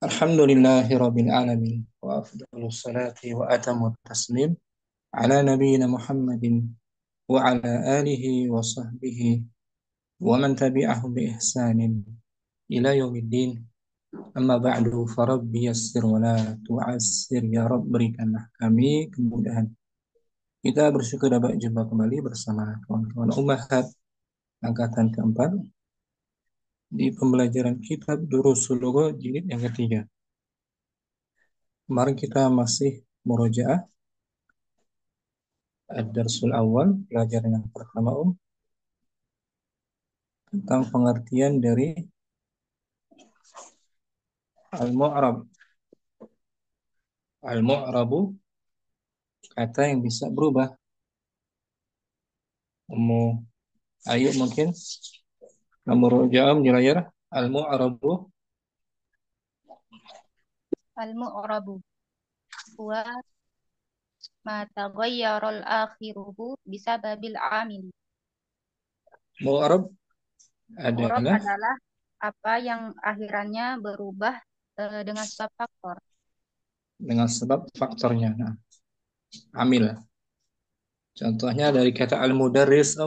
Alhamdulillahi Rabbil Alamin wa afdalus salati wa atamut taslim ala nabiyyina Muhammadin wa ala alihi wa sahbihi wa man tabi'ahum bi ihsanin ila yaumiddin. Amma ba'du, farabbi yassir wa la tu'assir, ya Rabb, berikanlah kami kemudahan. Kita bersyukur dapat jumpa kembali bersama kawan-kawan Ummahat angkatan keempat di pembelajaran kitab Durusul Lugha jilid yang ketiga. Kemarin kita masih murojaah Ad-Darsul Awal, pelajaran yang pertama tentang pengertian dari Al-Mu'rab. Al-Mu'rabu, kata yang bisa berubah. Ummu Ayu mungkin murojaah di layar. Al-Mu'rabu, Al-mu'rabu huwa ma taghayyara al-akhiruhu bisababil amili. Mu'rab Mu'rab adalah adalah apa yang akhirannya berubah dengan sebab faktor. dengan sebab faktornya. Nah, amil. Contohnya dari kata al-mudarris,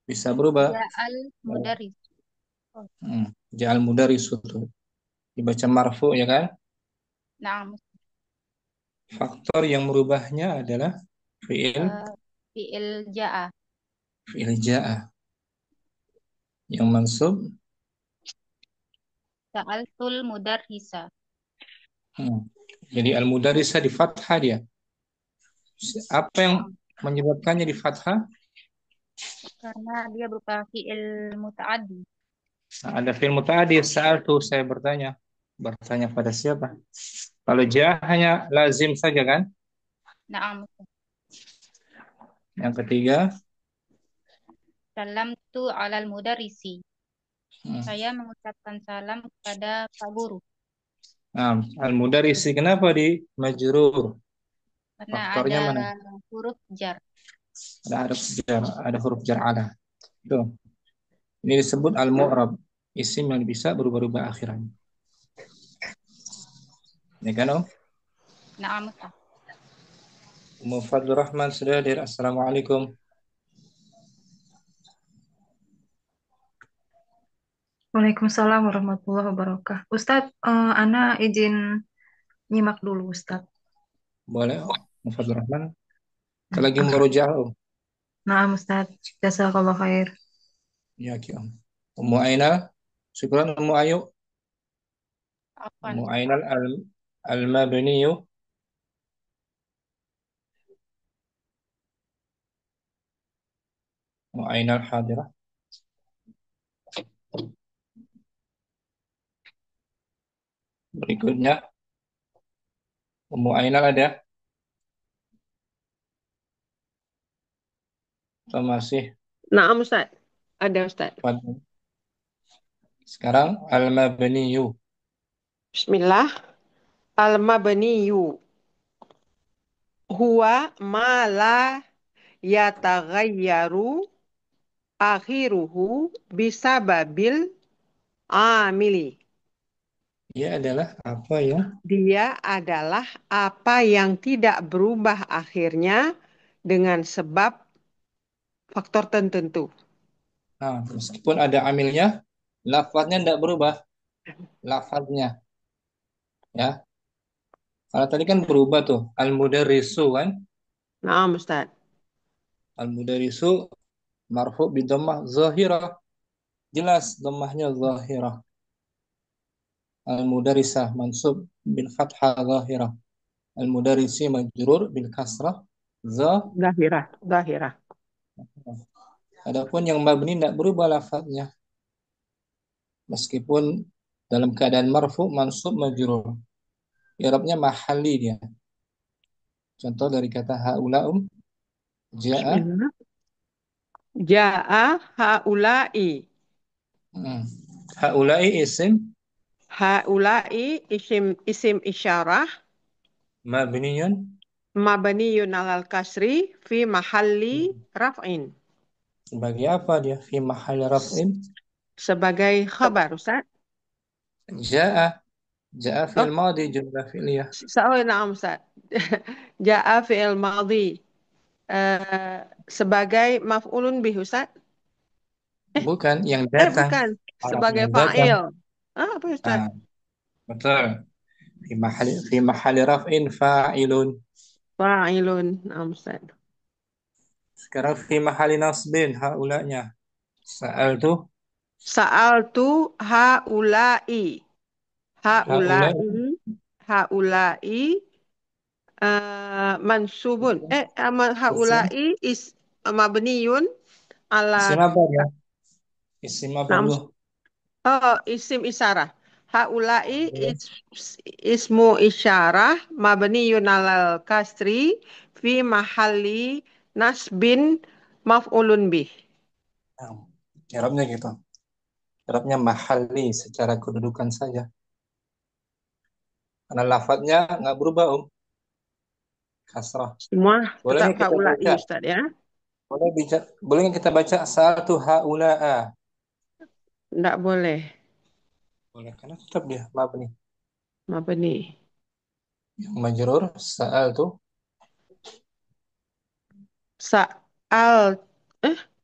bisa berubah. Ja'al mudarris. Oh, Ja'al mudarris itu dibaca marfu, ya kan? nah, Faktor yang merubahnya adalah fi'il fi'il ja'a. fi'il ja'a yang mansub. Ja'altul mudarrisa. Jadi al-mudarrisah di fathah dia. Apa yang Nah, menyebabkannya di fathah? karena dia berupa fi'il muta'addi. Nah, ada fi'il muta'addi. Sa'altu, saya bertanya. Bertanya pada siapa? Kalau ja hanya lazim saja kan? Na'am. Yang ketiga, Salamtu alal mudarrisi. hmm, Saya mengucapkan salam kepada Pak Guru. nah, al-mudarrisi kenapa di majrur? Karena Faktornya ada mana? huruf jar. Ada huruf jar ada. Itu. Ini disebut al-mu'rab, isim yang bisa berubah-ubah akhirannya. Ya kan, Om? Na'am. Fadlur Rahman sudah hadir. Assalamualaikum. Waalaikumsalam warahmatullahi wabarakatuh. Ustadz, Ana izin nyimak dulu, Ustadz. Boleh, Fadlur Rahman. Kita lagi merujaah, Om. Nah, Ustadz, jazakallah khair. Ya, Om. Ummu Ainal, syukran Ummu Ayu. Afwan. Ummu Ainal al-Mabniyu. Ummu Ainal hadirah. Berikutnya, Ummu Ainal ada? Atau masih? Naam Ustaz. Ada Ustaz. Fadl. Sekarang al-Mabniyu. Bismillah. Al-mabniyu huwa ma la yataghayyaru akhiruhu bisababil amili. Dia adalah apa ya? Dia adalah apa yang tidak berubah akhirnya dengan sebab faktor tertentu. Nah, meskipun ada amilnya, lafadznya tidak berubah. Lafadznya, ya. Kalau tadi kan berubah tuh. Al-Mudarrisu kan? Naam Ustaz. Al-Mudarrisu marfu bi dhammah zahirah. Jelas dhammahnya zahirah. Al-Mudarrisah mansub bil fathah zahirah. Al-Mudarrisi majrur bil kasrah zahirah. Zahirah. Zahirah. Adapun yang mabni tidak berubah lafadznya. Meskipun dalam keadaan marfu mansub majrur. I'rabnya mahalli dia. Contoh dari kata haulaum jaa. Bismillah. Ja'a haula'i. Haulai isim Haula'i isim isyarah mabniyun mabniyun alal kasri fi mahalli raf'in. sebagai apa dia? Fi mahal raf'in Sebagai khabar, Ustaz. jaa. Ja'a Oh, fi'il madi jumlah fi'liyah. na'am Ustaz. Ja'a fi'il madhi. Sebagai maf'ulun bih Ustaz. Bukan yang datang. Bukan. Orang Sebagai yang datang. fa'il. Apa Ustaz? Ah, betul. Fi mahali raf'in fa'ilun. Fa'ilun. Na'am Ustaz. Sekarang fi mahali nasbin haulanya. Sa'altu Sa'altu haula'i. haula Haula'i. Haula'i. Mansubun. Haula'i is mabniyun ala isim apa ya? Isim apa nam dulu? isim isyarah. Haula'i ismu isyarah mabniyun alal kasri fi mahalli nasbin maf'ulun bih. Nah, I'rabnya gitu. I'rabnya mahali secara kedudukan saja. Karena lafadznya nggak berubah, kasrah. Semua Boleh tetap nggak kita haula'i baca? Ustaz ya. Boleh nggak kita baca satu haula'a? Enggak boleh Boleh, karena tetap dia mabni. mabni. Yang majrur sa'altu Sa'al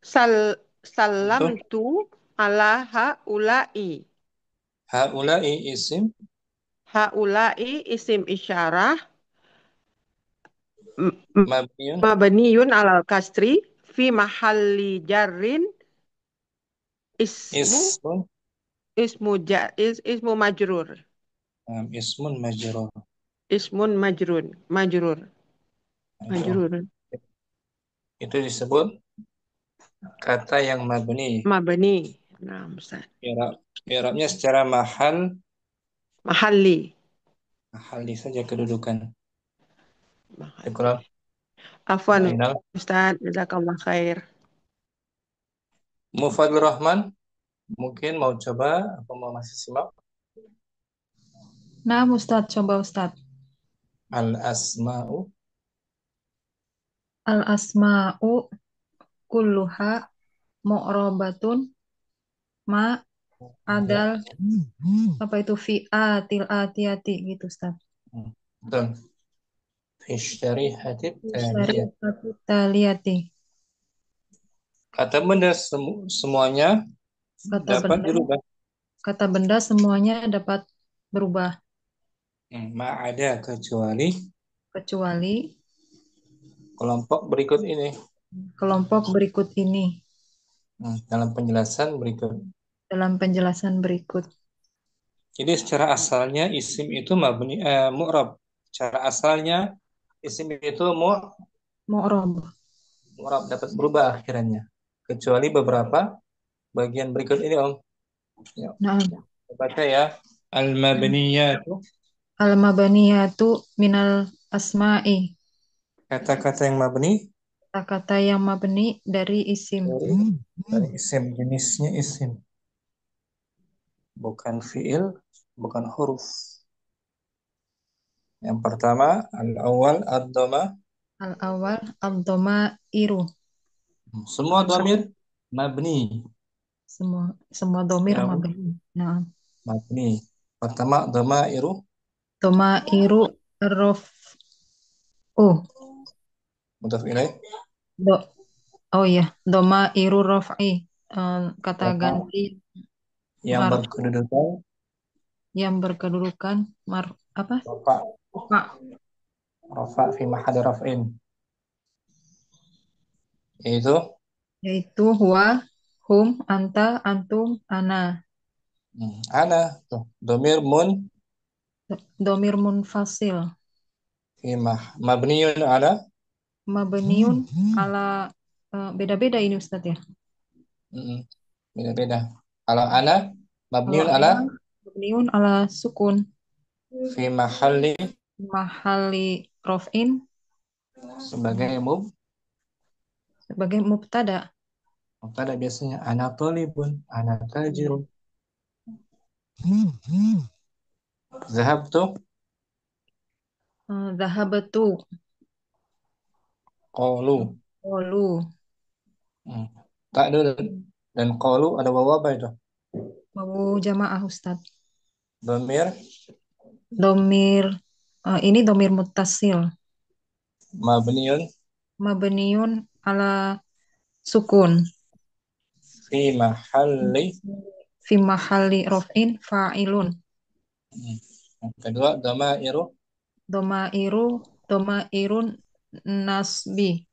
sal itu salamtu ala haula'i. haula'i isim Haula'i isim isyarah mabniun mabniyun alal kasri fi mahalli jarrin ismu ismun ismu majrur. ismun majrur. Ismun majrur. Nah, Majrur. itu disebut kata yang mabni. Mabni. Nah, Ustaz. I'rabnya secara Mahalli. mahali saja kedudukan. Mahalli. Syukran. Afwan Ainal Ustaz, jazakallah khair. Mufadil Rahman mungkin mau coba apa mau masih simak Nah, Ustadz, coba Ustadz. al asma'u Al-asma'u kulluha mu'robatun ma ya. adal apa itu fi'atil atiyati gitu Ustadz. Betul. Fishtari hatib taliyah. Syarifatu taliyati. Kata benda semuanya Kata dapat benda, dirubah. kata benda semuanya dapat berubah Ma ada kecuali kecuali kelompok berikut ini. kelompok berikut ini Dalam penjelasan berikut. dalam penjelasan berikut. Jadi secara asalnya isim itu mu'rab. Secara asalnya isim itu Mu'rob. mu'rab dapat berubah akhirannya. Kecuali beberapa bagian berikut ini, Om. Ya, Nah, baca ya. Al-mabniyatu al-mabaniyatu minal asma'i. kata-kata yang mabni Kata-kata yang mabni dari isim. dari isim, jenisnya isim, bukan fiil, bukan huruf. Yang pertama al-awwal ad-dhamma. Al-awwal ad-dhamairu. Semua dhamir mabni. Semua domir Ya, mabni. Nah, mabni. Pertama dhamairu dhamairu raf'u. mudhaf ilaih. Do, oh iya, dhamairu raf'i. Kata Rafa ganti yang marfu berkedudukan yang berkedudukan apa? rafa Rufa, rafa fi mahali raf'in, yaitu yaitu huwa, hum, anta, antum, ana. ana tuh dhamir Domir munfasil. fi mabniun ala Mabniun ala beda-beda ini Ustadz ya. mm, beda-beda. Kalau ana Kalau mabniun ala ana mabniun ala sukun fi mahali mahali rofin sebagai sebagai mubtada. mubtada biasanya ana talibun, ana tajirun. Zahabtu Zahabatu qalu. qalu. Hmm. Tak ada dan qalu ada waw apa itu? Mau jamaah Ustadz. Dhamir Domir, ini domir muttasil. Mabniun Mabniun ala sukun. fi mahalli. Fi mahalli rof'in fa'ilun. Yang kedua domairu Domairu, domairun nasbi.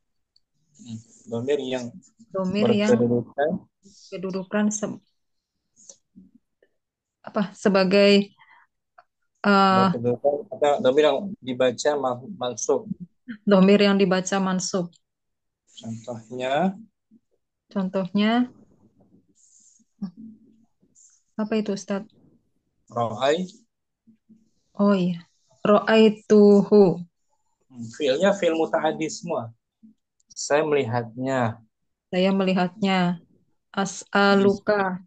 domir yang Domir yang berkedudukan kedudukan sebagai eh, berkedudukan atau domir yang dibaca mansub. domir yang dibaca mansub. Contohnya Contohnya, apa itu Ustaz? ro'ai, Oh iya. Ro'aituhu. fiilnya fiil muta'addi semua. Saya melihatnya. Saya melihatnya. As'aluka.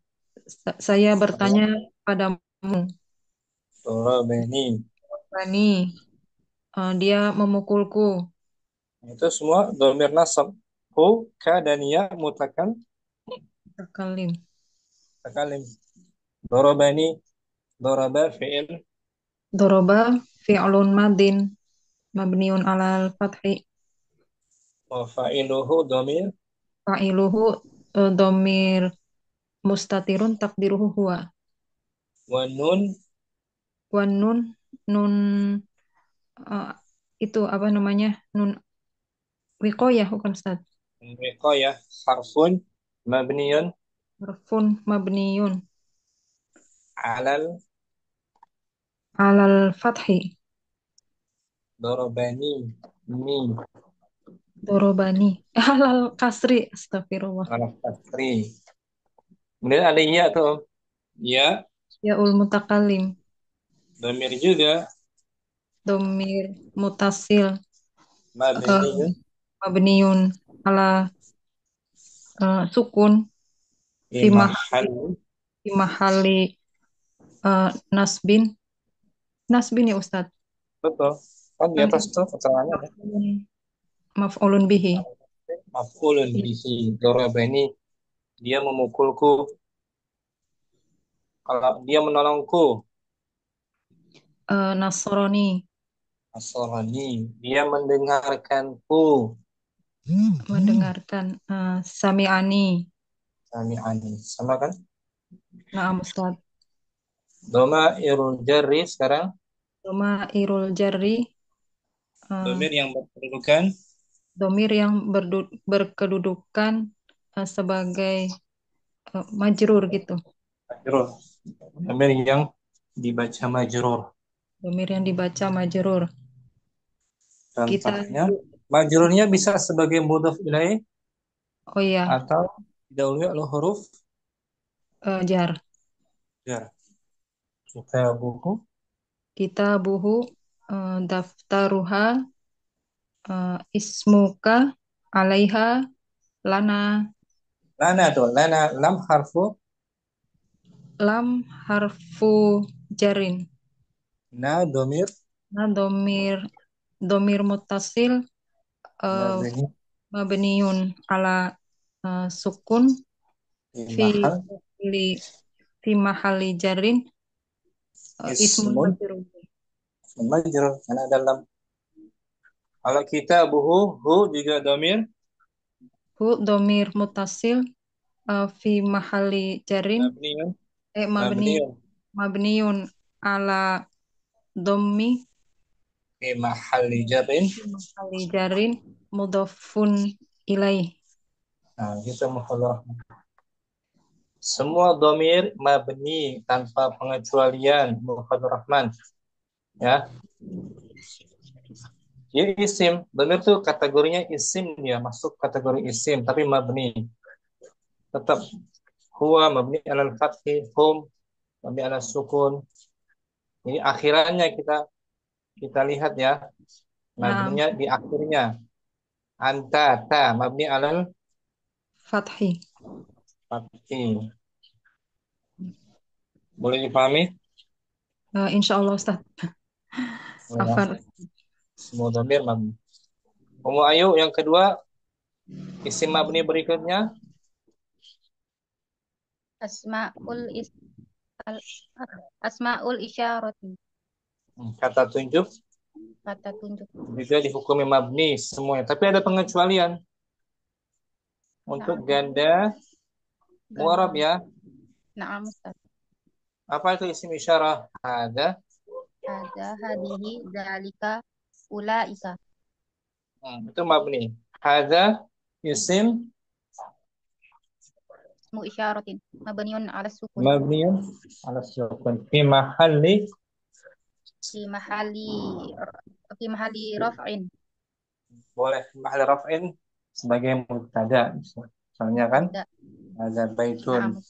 Saya bertanya padamu. Dorobeni. Bani, dia memukulku. Itu semua domir nasab. Hu, ka, dan ya Takalim. mutakalim. Dorobani, doroba fi'il. Doroba fi'lun madin. Mabniun alal fathi. Wa fa'iluhu domir. Fa'iluhu domir mustatirun takdiruhu huwa. Wa nun, Wan nun eh, itu apa namanya? Nun wiqoyah bukan Ustaz. wiqayah, harfun, mabniyun, Harfun mabniyun alal, alal fathi. dorobani, mi, Dorobani. Alal kasri. Astagfirullah. alal kasri. Kemudian ada ya tuh. Ya, Yaul mutakalim. domir juga. Domir mutasil. Mabniyun, Mabniun ala sukun fi fi mahal. fi mahali nasbin. Nasbin ya Ustadz. Betul. Kan di Kan atas itu tuh keterangannya. maf'ulun bihi. Maf'ulun bihi. Dorobani, dia memukulku. Kalau dia menolongku. Nasroni Asorani, dia mendengarkanku. mendengarkan. Sami'ani. Sami'ani. Sama kan? Naam Ustadz. Doma irul jarri sekarang. Doma irul jarri. Domir yang berkedudukan. Domir yang berkedudukan sebagai majrur gitu. Majrur. Domir yang dibaca majrur. Domir yang dibaca majrur. Kita, Contohnya, majrurnya bisa sebagai mudhaf ilaih oh ya, atau didahului oleh huruf jar. jar. Kita buku. Kita buhu daftaruha ismuka alaiha lana Lana tuh, lana lam harfu lam harfu jarin. na domir Nah, domir mutasil uh, mabni mabniun ala sukun di fi mahal li fi mahali jarin ismun ismun majrur. majrur karena dalam kalau kita buhu hu juga domir Hu domir mutasil fi mahali jarin mabniun mabni mabniun mabniun ala dommi fi mahalli jarrin. fi mahali jarin mudhafun ilaih. Nah, kita mukhadharah. Semua domir mabni tanpa pengecualian mukhadharah rahman. Ya. Dia isim. Domir tuh kategorinya isim, dia masuk kategori isim tapi mabni. Tetap huwa mabni alal fathi, hum mabni alal sukun. Ini akhirannya kita lihat ya. Nah, Mabninya di akhirnya. Anta ta mabni alal fathi. fathi. Boleh dipahami? Insya Allah Ustaz. Ya. Afan. Semua domir mabni. Umu Ayu yang kedua isim mabni berikutnya Asmaul is al- asmaul isyarati. Kata tunjuk Kata tunjuk. juga dihukumi mabni semuanya. Tapi ada pengecualian untuk Naam. ganda mu'rab Ganda. ya. Naam Ustaz. Apa itu isim isyarah? Ada. Ada hadihi dzalika ulaika. Itu mabni. Ada isim Ismu isyaratin mabniun ala sukun. mabni ala sukun fi mahalli Fi mahali fi mahali raf'in. boleh mahal raf'in sebagai mubtada. Misalnya kan Mubtada. ada baitun. Naam.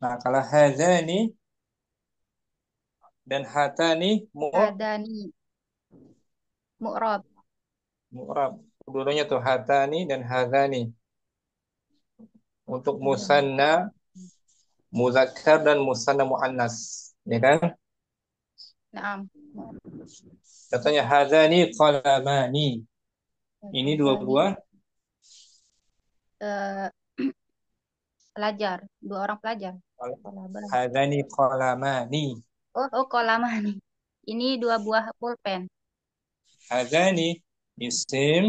Nah, kalau hadzani dan hatani Hadani mu'rab. mu'rab. Dulunya tuh hatani dan hadzani. Untuk musanna muzakkar dan musanna muannas, ya kan? Naam. Contohnya hadzani qalamani. Ini dua Hadani, buah eh, pelajar, dua orang pelajar. Kolaban. hadzani qalamani. Oh, kolamani. Ini dua buah pulpen. Hadzani isim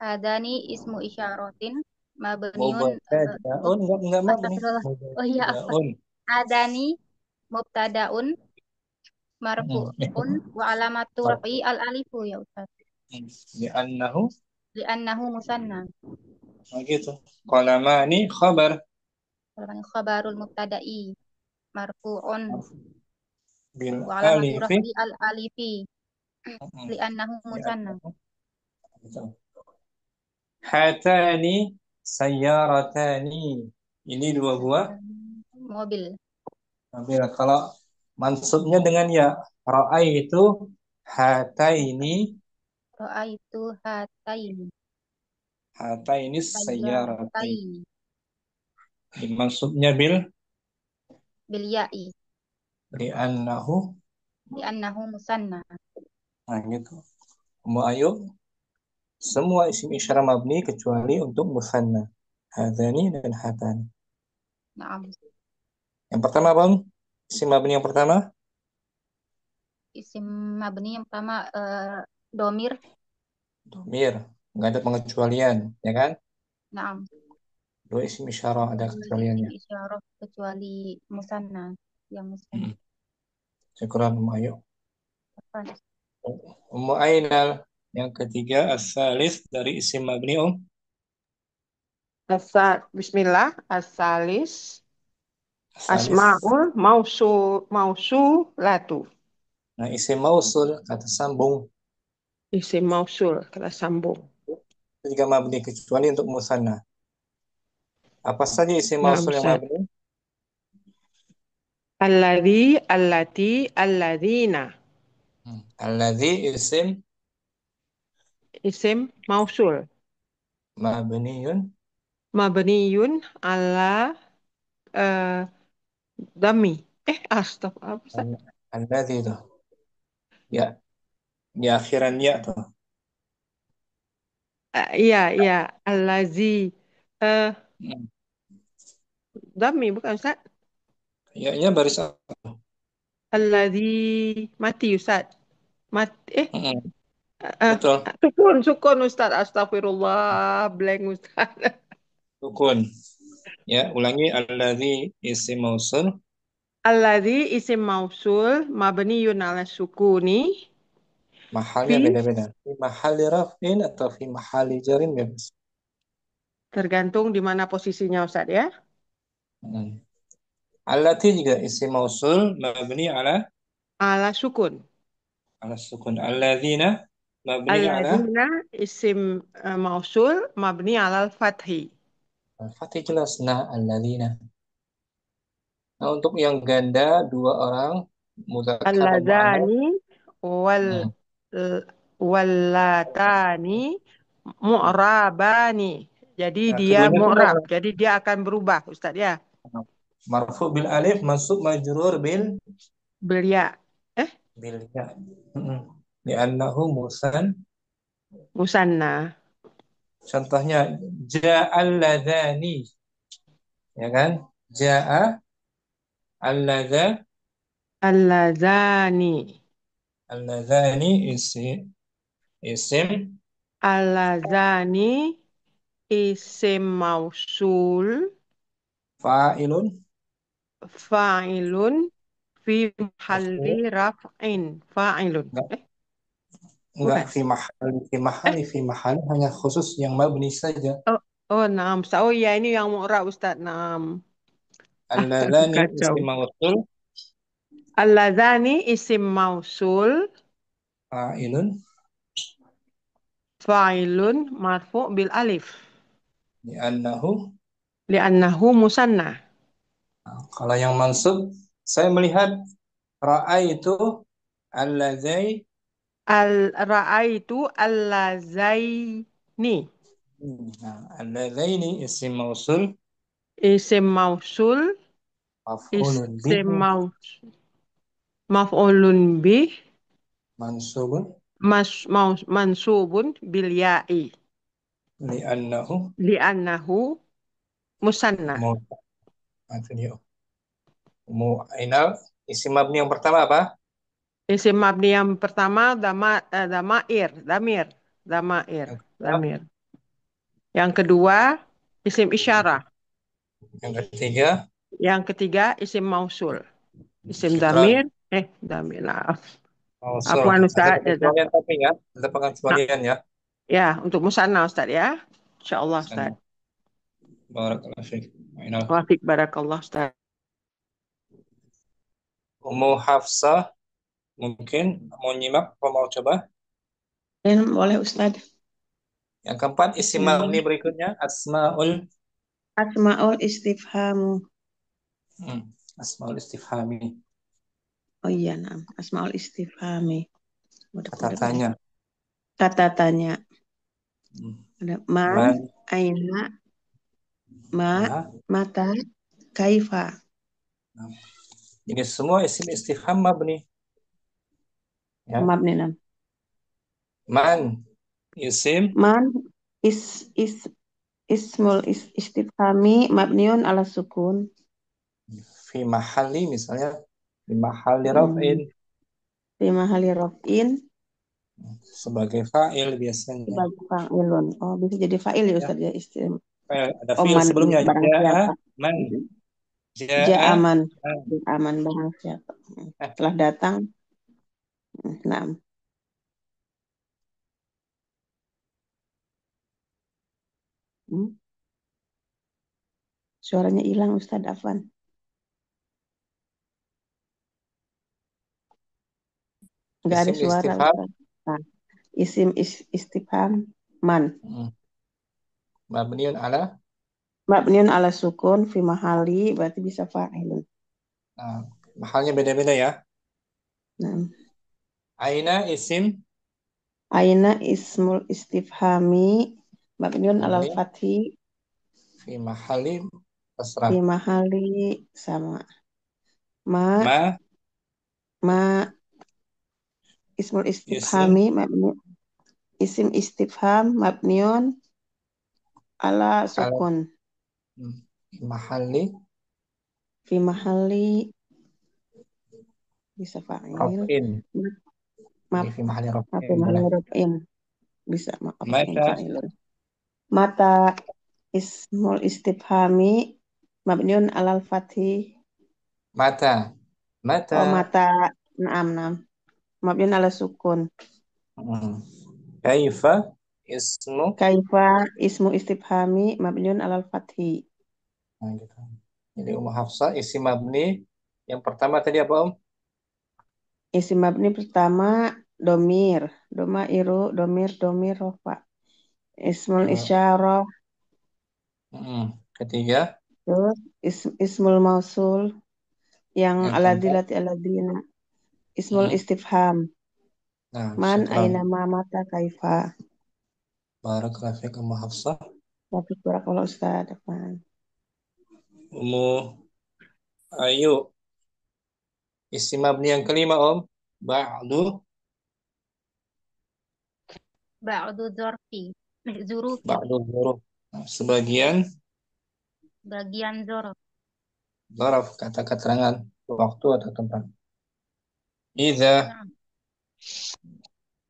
Hadani ismu isyaratin mabniun mubtadaun enggak mabni. astagfirullah. Oh iya, apa? Mubtadaun. Hadani mubtadaun marfu'un wa alamatu raf'i al alifu ya Ustaz. Li'annahu Li'annahu musanna. begitu. Qalamani khabar Kalau khabarul mubtada'i marfu'un bil wa alamatu alifi. raf'i al alifi li'annahu musanna. Hatani sayyaratani. Ini dua buah Mobil. mobil. Kalau mansubnya dengan ya, ra'ai itu hataini Ra'aitu hataini hataini sayyarataini. sayyarataini Mansubnya bil bil ya'i li'annahu. li'annahu musanna. Nah gitu. Ayo semua isim isyarah mabni kecuali untuk musanna. Hadani dan hatani. Naam. Yang pertama Bang, isim mabni yang pertama Isim mabni yang pertama domir. domir, nggak ada pengecualian, ya kan? Naam. Dua isim isyarah ada kecualiannya. Isim isyarah kecuali musanna yang musanna. Syukuran Ayo. Apa? Ainal yang ketiga as-salis dari isim mabni Bismillah. As-salis. As-salis. Asma'ul mausulatu. Nah, isim mausul kata sambung Isim mausul, kata sambung. itu juga mabni kecuali untuk musanna. Apa saja isim Nah, mausul yang Ustaz. mabni? Alladhi, allati, alladzina. Alladzi isim Isim mausul. mabniun Mabniyun ala dami. Astagfirullah. Apa, Ustaz? alladzi itu. Ya, di akhiran ya tuh. Iya, iya. Allazi. Eh, Hmm. dami, bukan, Ustaz? Ya baris Allazi mati, Ustaz. Mati. Hmm, betul. Sukun, Ustaz. Astagfirullah. Blank, Ustaz. Sukun. Ya, ulangi alladzi isim mausul Allazi isim mausul mabniyun ala sukuni mahalnya fi beda-beda. Fi mahali raf'in atau fi mahali jarin bebas. tergantung di mana posisinya, Ustaz, ya. Hmm. Allati juga isim mausul mabni Ala sukun. ala sukun. Alladzina mabni ala Alladzina isim mausul mabni alal fathi. al-fathi jelas nah alladzina. Nah, untuk yang ganda dua orang mudzakkar dan muannas. Alladzani wal Hmm. wallatani mu'rabani. Jadi Nah, dia keduanya itu mu'rab. Jadi dia akan berubah, Ustaz, ya. marfu bil alif, mansub majrur Belia. bil ya. Li'annahu Musanna. contohnya ja'al ladzani, ya kan? Ja'a al-ladza Alladzani. Alladzani isim Alladzani isim mausul fa'ilun fa'ilun fi mahalli marfu'. raf'in fa'ilun. Enggak, enggak Bukan. fi mahali hanya khusus yang mabni saja. Oh, oh, naam. Oh ya, ini yang mu'rab Ustaz. Naam. Aduh, Alladzani kacau. isim mausul Alladzani isim mausul fa'ilun fa'ilun marfu' bil alif li'annahu. li'annahu musanna. Kalau yang mansub, saya melihat ra'aitu alladzai. Al ra'aitu allazaini Nah, alladzaini isim mausul isim mausul maf'ulun isim bihi maf'ulun bih mansubun mansubun bil ya'i li'annahu li'annahu musanna. mu'inal. Isim mabni yang pertama apa? Isim mabni yang pertama damair. Yang kedua, Damir. Yang kedua isim isyarah. yang ketiga, Yang ketiga isim mausul. Isim syukran, damir, damir lah. mausul. Afwan Ada Ustaz, pengecualian tapi ya, ada Nah, pengecualian ya. ya, untuk musanna Ustaz ya. Insyaallah Ustaz. Sana. Barakallahu fiik. Mu'inal. Wafik barakallah Ustaz. Ummu Hafsah mungkin mau nyimak atau mau coba? Ya, boleh Ustadz. Yang keempat isim mabni berikutnya asmaul. Asmaul istifhamu. Hmm, asmaul istifhami. Oh iya, nah. Asmaul istifhami. Kata tanya. Kata tanya. Hmm. Ada man, Man, aina, ma, ma. mata, kaifa. Nah, ini semua isim istifham mabni. Ya. Mabni nam. Man isim Man ismul istifhami mabniun ala sukun. fi mahali misalnya fi mahali raf'in Fi mahali raf'in sebagai fa'il biasanya. sebagai fa'ilun. Oh, bisa jadi fa'il ya Ya, Ustadz ya istilah. ada Oh, fi'il man sebelumnya barang ja'a siapa. man ja'a Ja'aman. man. Aman barang siapa. Eh, Telah datang. Nah. Hmm. Suaranya hilang Ustadz Afwan. Nggak ada isim suara istifham. Ustadz. Nah, isim istifham man. Hmm. Mabniun ala. Mabniun ala sukun fi mahali berarti bisa fa'ilun. Nah, mahalnya beda-beda ya. Nah, Aina isim aina ismul istifhami mabniun alal mabni fathi fi mahali kasrah. fi mahali sama. Ma Ma ma ismul isim istifhami mabni isim istifham mabniun ala ala sukun fi mahali fi mahali bisa fa'il. raf'in. Ma Ini fi mahali fi raf'in mahali boleh. raf'in bisa ma'rufin Mata fa'ilun. Mata ismul istifhami mabniun alal fathi. mata Oh, mata. mata. Naam, naam. Mabniun ala sukun. Hmm. Kaifa ismu. Kaifa ismu istifhami mabniun alal fathi. Nah, gitu. Jadi Ummu Hafsah isim mabni yang pertama tadi apa Om? Isim mabni pertama domir. Domir rofa. Ismul Eh, isyarah. Ketiga Terus ismul mausul yang yang keempat. aladilati aladina. Ismul Hmm. istifham. Nah, Man syukran. aina ma mata kaifa. Barakallahu fiik Ummu Hafsah. Tapi kurang kalau Ustaz. Apaan? Ummu Ayu isim mabni yang kelima Om. Ba'du Ba'du zorfi. Zurufi. ba'du huruf. Nah, sebagian Bagian zorof. zaraf kata keterangan waktu atau tempat. Idza Nah,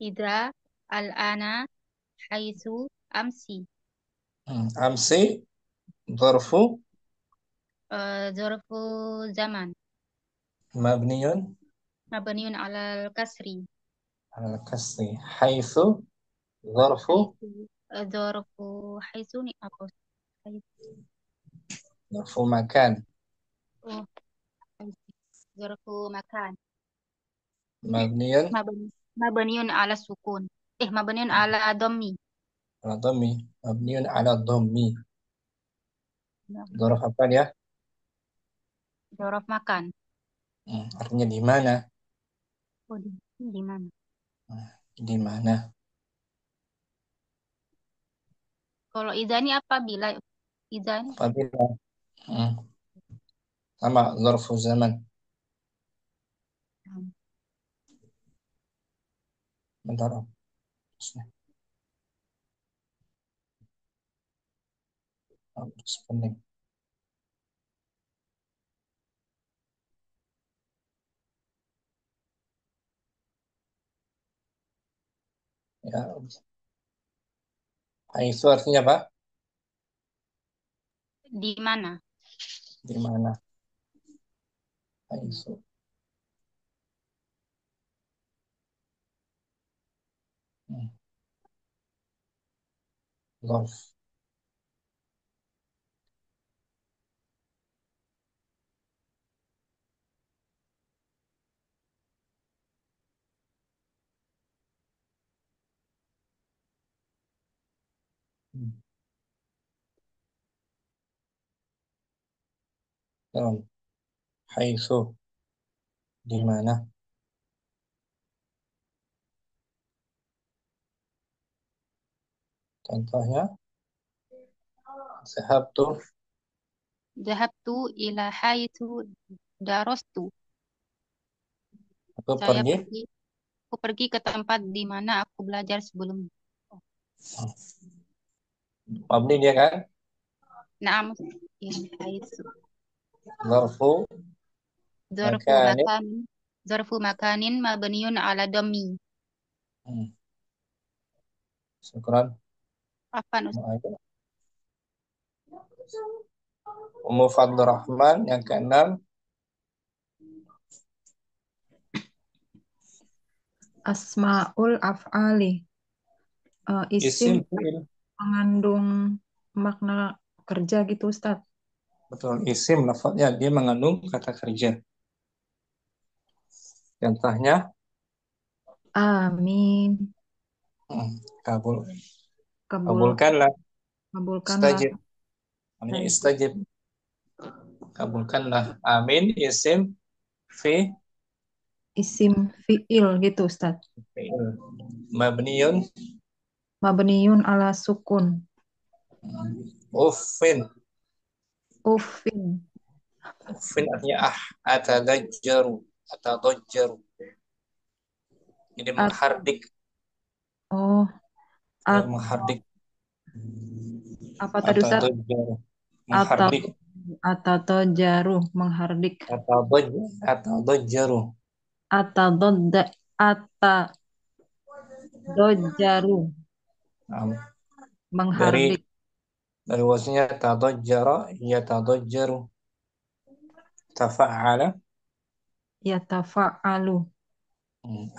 Idza al-ana haitsu amsi. Amsi dzarfu Dzarfu zaman mabniyun mabniun alal kasri. ala kasri. Haitsu dzarfu Haitsu dzarfu haitsu nih apa? Haitsu. dzarfu makan. Oh, haitsu. Dzarfu makan. Mabniyun Mabniun ala sukun. Mabniun ala dhammi. ala dhammi. Mabniyun ala dhammi. Dzarf apa dia? Dzaraf makan. Artinya di mana? Oh, di mana? Di mana? Kalau idza ini apabila idza ini Apabila hmm, sama dzarfu zaman. Bentar. Terus pening. Ya. Haitsu artinya apa? di mana? Di mana? Haitsu. Dzarf. Dalam haitsu di mana? Contohnya zahabtu Zahabtu ila haitsu darastu. aku Saya pergi aku pergi ke tempat di mana aku belajar sebelumnya. mabni dia kan? Naam ila haitsu. Zarfu Zarfu makanin. makanin. Zarfu makanin mabniun ala dhammi. Syukran. Apa Ustaz? Ummu Fadlur Rahman yang keenam. Asmaul af'ali. Isim Isim fi'il. mengandung makna kerja gitu Ustaz. Betul, isim lafadznya dia mengandung kata kerja. Contohnya Amin. kabul. Kabulkanlah. Istajib. Namanya istajib. Kabulkanlah. Amin isim Isim fi'il gitu Ustaz. fi'il. Mabniyun Ala sukun. uffin. Uffin. Uffin artinya atadajjaru. Ini menghardik. Oh, Menghardik. apa tadi Ustaz? Menghardik. Atadajjaru, menghardik. Atadajjaru. Atadajjaru, menghardik. Dari wasnya tadajjara yatadajjaru. Tafa'ala Yatafa'alu.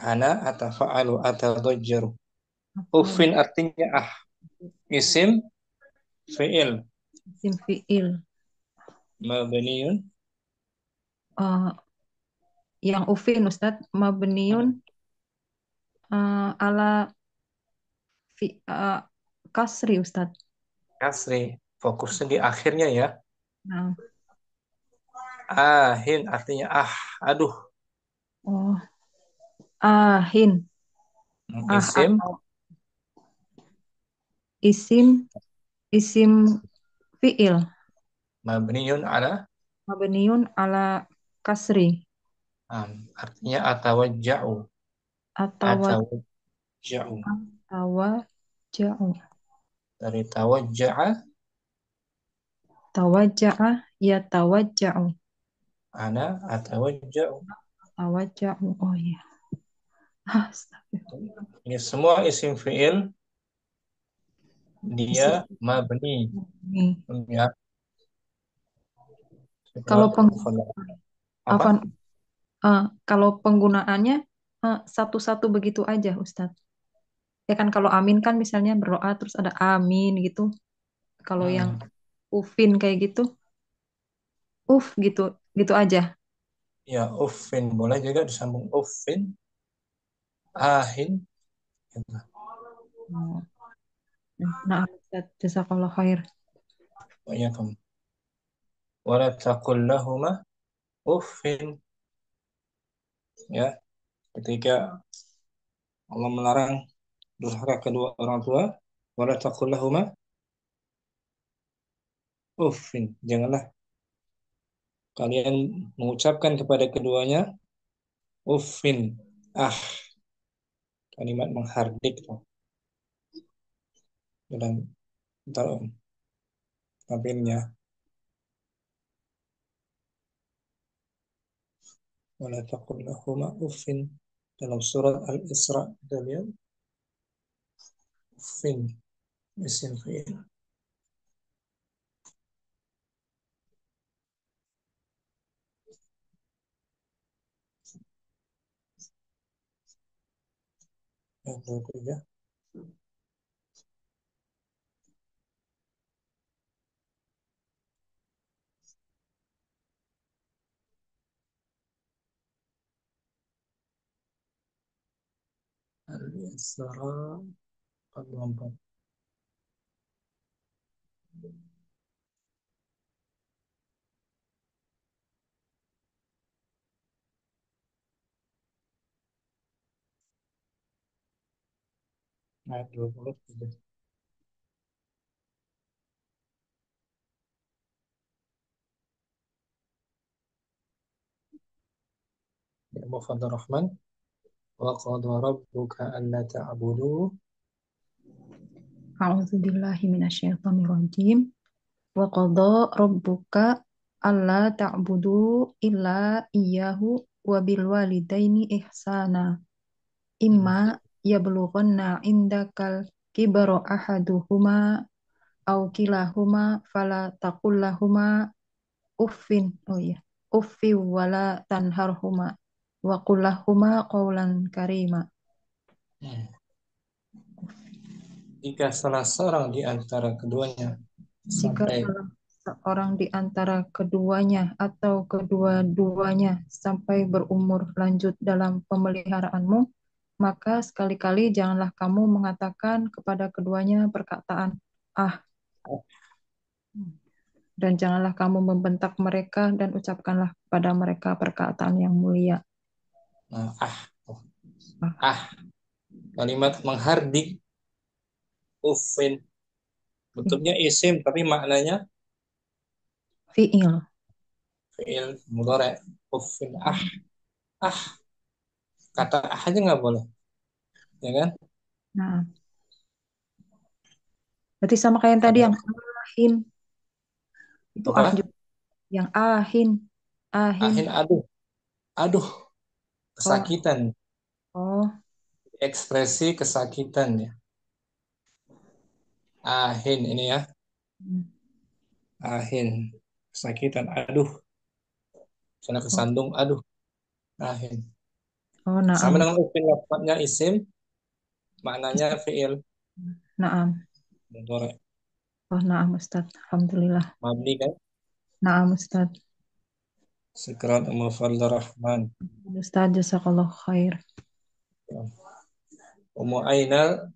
ana atafa'alu atadajjaru. Uffin artinya isim fi'il. Isim fi'il. Mabniyun yang ufin Ustaz mabniun ala kasri Ustaz. kasri. Fokusnya di akhirnya ya. Nah. Ahin artinya aduh. Oh. Ahin. Isim isim fi'il. Mabniyun ala kasri. Artinya atawajja'u. Atawajja'u. Dari tawajja'a. Tawajja'a yatawajja'u. Ana atawajja'u. Tawajja'u. Oh iya. Astagfirullah. Ini semua isim fi'il dia Isim mabni. ini. Ya, Kalau sekarang peng, apa? Afan, kalau penggunaannya satu-satu begitu aja, Ustadz. Ya kan kalau amin kan misalnya berdoa terus ada amin gitu. Kalau yang Hmm. ufin kayak gitu, gitu, gitu aja. Ya, uffin boleh juga disambung uffin, ahin. Gitu. Oh. Nah, Ustadz, jazakallah khair. Ya, kamu. Wala taqul lahuma uffin. Ya, ketika Allah melarang durhaka kedua orang tua, wala taqul lahuma uffin. Janganlah kalian mengucapkan kepada keduanya uffin. Ah, kalimat menghardik tuh. Dalam tampilnya wala taqul lahuma uffin dalam surat Al-Isra kita lihat uffin isim fi'il. Yang ketiga Al-Isra 44. Ayat 20. Ya Muhammad Rahman wa qad rabbuka alla ta'budu A'udzubillahi minasyaitonirrajim. Wa qadha rabbuka alla ta'budu illa iyyahu wa bil walidaini ihsana. Imma yablughanna indakal kibara ahaduhuma aw kilahuma fala taqul lahuma uffin. Oh iya. Uffi wala tanharhuma wa qul lahuma qawlan karima. jika salah seorang di antara keduanya Jika sampai salah seorang di antara keduanya atau kedua-duanya sampai berumur lanjut dalam pemeliharaanmu, maka sekali-kali janganlah kamu mengatakan kepada keduanya perkataan ah, dan janganlah kamu membentak mereka dan ucapkanlah kepada mereka perkataan yang mulia. ah Ah, ah kalimat menghardik uffin bentuknya isim tapi maknanya fi'il. fi'il mudhari uffin ah kata ah aja nggak boleh ya kan Nah, berarti sama kayak yang tadi ada yang ahin, itu ah apa juga. Yang ahin, ahin. ahin aduh Oh, kesakitan oh, ekspresi kesakitan ya ahin ini ya hmm, ahin kesakitan aduh karena oh, kesandung aduh ahin oh, sama naam, dengan uffin lafadznya isim maknanya fi'il naam, mudhari oh, naam, Ustaz. Alhamdulillah. mabni kan Naam, Ustaz. Sekerat Muhammad Rahman Ustaz, jazakallah khair. Ummu Ainal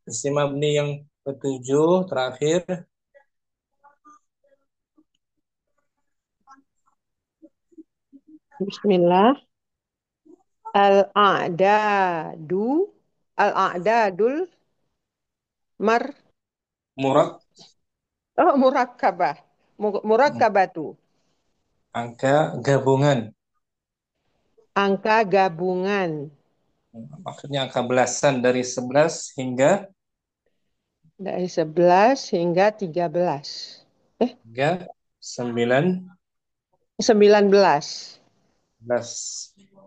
isim mabni yang ketujuh terakhir Bismillah. Al-a'dadu. Al-a'dadul mar. murad Oh, murakkabah. Murakkabatu. angka gabungan Angka gabungan. maksudnya angka belasan dari 11 hingga Dari 11 hingga 13. hingga 19 19.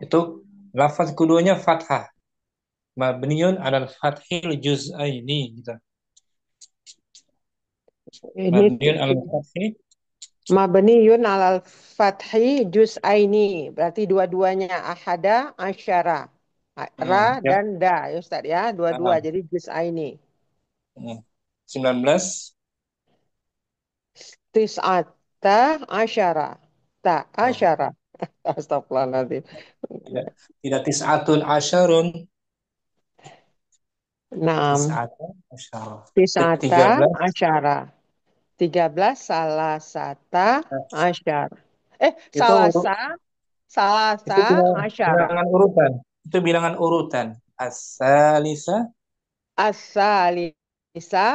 itu lafaz keduanya fathah mabniun alal fathil juz'aini gitu. Ini Mabniun alal fathi mabniun alal fathi juz'aini. Berarti dua-duanya ahada asyara. Ra ya. dan da ya Ustaz ya. Dua-dua Ah, jadi juz'aini. 19 Tis'ata asyara. Ta oh, asyara. Astagfirullahaladzim. tidak tidak tis'atun asyarun, Enam. tis'atun asyara. Tis'ata 13 asyara. 13 salasata asyar. itu Salasa. itu Salasa asyara. bilangan urutan. Itu bilangan urutan. As-salisa As-salisa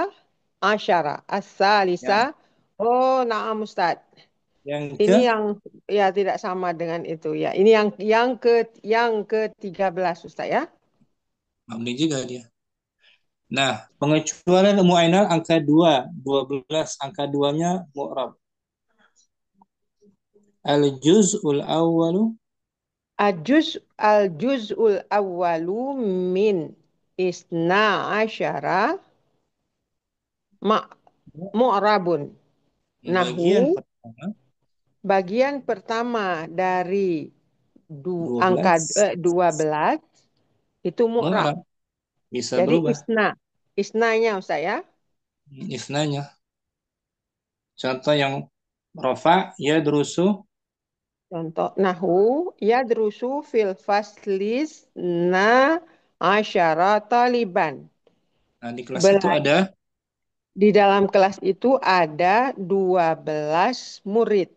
asyara. ya, As-salisa. Oh, naam Ustaz. yang Ini ke yang ya tidak sama dengan itu ya. Ini yang ke 13 Ustaz ya. mabni juga dia. Nah, pengecualian mu'ainal angka 2, 12 angka 2-nya mu'rab. Al-juz'ul awwalu Al-juz'ul awwalu min isna asyara ma mu'rabun. Nahu bagian pertama bagian pertama dari angka 12 12 itu mu'rab. mu'rab bisa Jadi berubah isna. Isnanya Ustaz ya. isnanya. Contoh yang rofa ya drusu. Contoh nahu yadrusu fil faslis na asyara taliban. Nah, di kelas itu ada Di dalam kelas itu ada 12 murid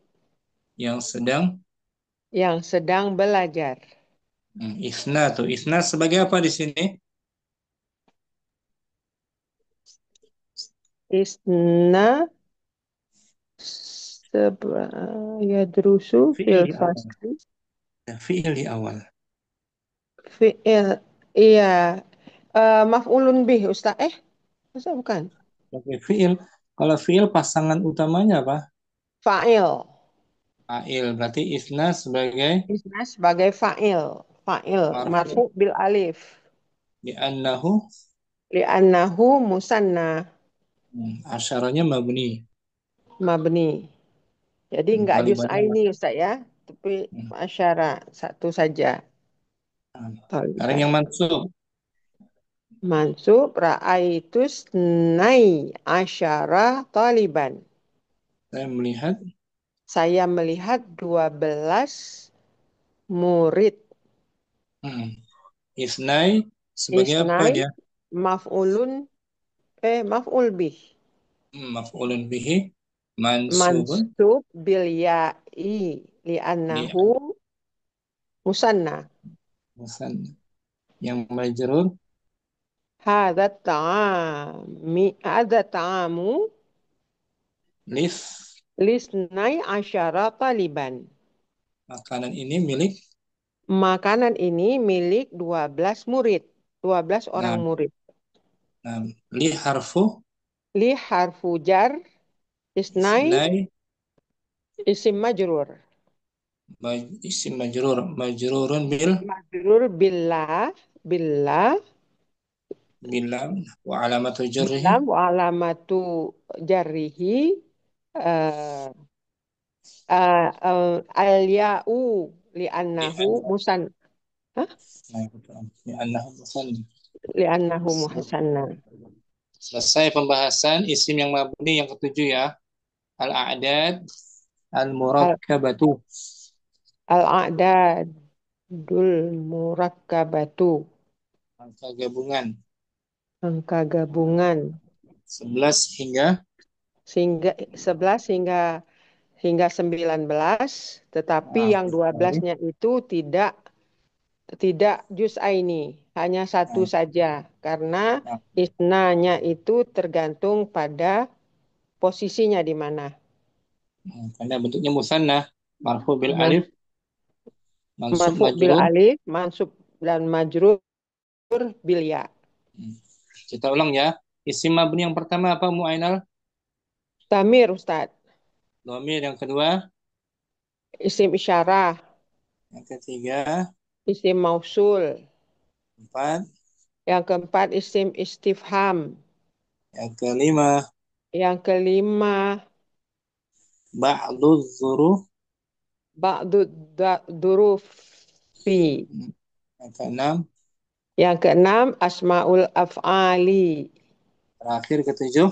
yang sedang yang sedang belajar. isna tuh. Isna sebagai apa di sini? Isna yadrusu Fi'il fil di awal. faslis. Fi'il di awal. Fi'il, iya. Maf'ulun bih, Ustaz. Masa bukan? Oke, fi'il. Kalau fi'il pasangan utamanya apa? Fa'il. Fa'il. Berarti isna sebagai Isna sebagai fa'il. Fa'il. marfu Marfu bil alif. di annahu Li'annahu musanna asyaranya mabni. mabni. Jadi nggak juz Talibannya aini Ustaz ya. Tapi hmm, asyara. Satu saja. sekarang Taliban. yang mansub. Mansub ra'aitus nai asyara taliban. Saya melihat Saya melihat 12 murid. hmm, isnai sebagai apa Isnai dia? maf'ulun maf'ul bih. Maf'ulun bihi mansubun Mansub bil ya'i di li'annahu musanna. musan yang majrur Hadza ta'amu lif. lisnai asyara taliban. Makanan ini milik. Makanan ini milik 12 murid. 12 orang Nah, murid. nah li harfu Li harfu jar isnai isnai isim majrur. isim majrurun Majrur billah bilam wa alamatu jarrihi bilam wa alamatu jarrihi uh, al-ya'u di li'annahu musan Hah? annahu musanna. Li'annahu muhasanna. Selesai pembahasan isim yang mabni yang ketujuh ya. Al-a'dad Al- al-murakkabatu. Al-a'dadul murakkabatu. Angka gabungan Angka gabungan 11 hingga sehingga 11 hingga 19, tetapi yang sorry. 12-nya itu tidak juz aini, hanya satu Nah, saja karena nah, isnanya itu tergantung pada posisinya di mana. karena bentuknya musanna marfu bil Man- alif mansub Marfu bil majrur. alif, mansub dan majrur bil ya. Hmm. Kita ulang ya. Isim mabni yang pertama apa Mu'ainal? Tamir Ustaz, Dhamir yang kedua, isim isyarah, yang ketiga, isim mausul, empat, Yang keempat isim istifham. Yang kelima, Yang kelima ba'du dzuruf. ba'du durufi. Yang keenam, Yang keenam asmaul af'ali. terakhir ketujuh.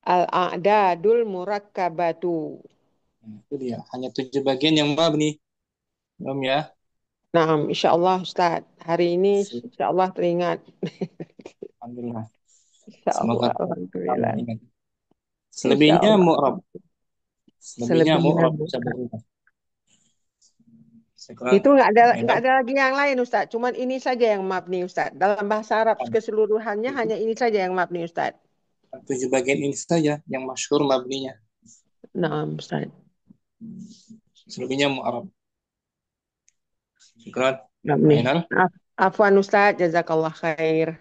Al-a'dadul murakkabatu. Itu dia. Hanya 7 bagian yang mabni. Belum ya? Nah, insya Allah Ustaz. Hari ini insya Allah teringat. Alhamdulillah. Insya Semoga Allah. kamu Alhamdulillah. ingat. Insya Selebihnya Allah. mu'rab. Selebihnya Selebihnya mu'rab bisa bukan. berubah. Itu Sekarang nggak ada lagi yang lain Ustaz. Cuman ini saja yang mabni Ustaz. Dalam bahasa Arab keseluruhannya hanya ini saja yang mabni Ustaz. 7 bagian ini saja yang masyhur mabninya. Nah, Ustaz. Selebihnya mu'rab. Syukran. Mabni. Ainal. Afwan Ustaz, jazakallah khair.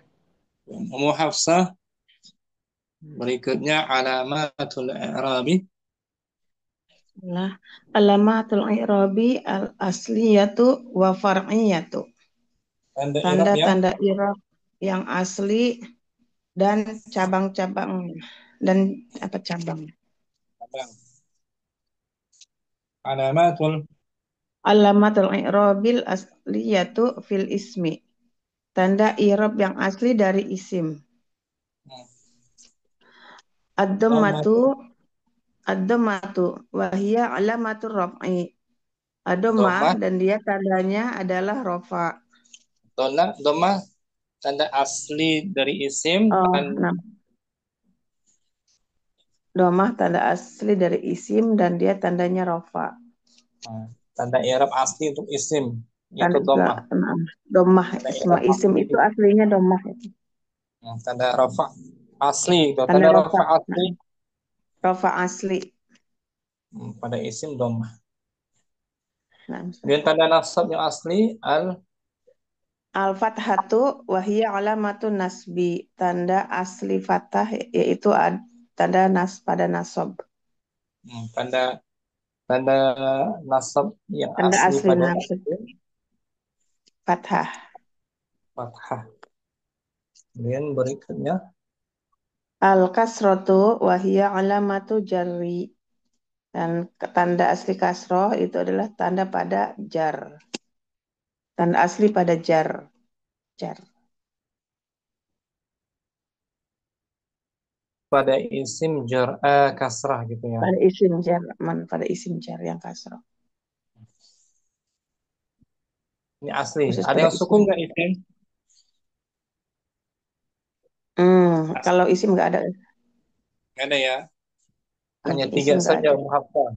Ummu Hafsah. Berikutnya alamatul i'rabi. Lah, alamatul i'rabi al asliyatu wa far'iyatu. Tanda i'rab yang Tanda-tanda i'rab yang asli dan cabang-cabang dan apa cabang. abang. Alamatul Alamatul i'rabil asliyatu fil ismi. Tanda i'rab yang asli dari isim. Ad-dhammatu ad-dhammatu wa hiya alamatur raf'i. Ad-dhammah dhammah. dan dia tandanya adalah rafa. Dhammah tanda asli dari isim Oh, dan nah. Dhammah tanda asli dari isim dan dia tandanya rafa. tanda i'rab asli untuk isim Tanda yaitu dhammah. dhammah Tanda semua i'rab isim asli itu aslinya dhammah. tanda rafa asli itu Tanda tanda rafa. rafa asli Rafa asli. pada isim dhammah. Nah, Dan tanda nasab yang asli al-fathatu wa hiya alamatun nasbi. Tanda asli fathah yaitu tanda pada nasab. tanda tanda nasab yang Tanda asli asli pada nasab fathah. fathah. Kemudian berikutnya Al-kasratu wa hiya alamatu jarri. Dan tanda asli kasroh itu adalah tanda pada jar. Tanda asli pada jar. Jar. pada isim jar kasrah gitu ya. Pada isim jar. Pada isim jar yang kasroh. Ini asli. Khusus Ada pada yang sukun isim. nggak isim? Kalau isim nggak ada. Nggak ada ya. Hanya 3 Isim nggak saja ada. muhafal.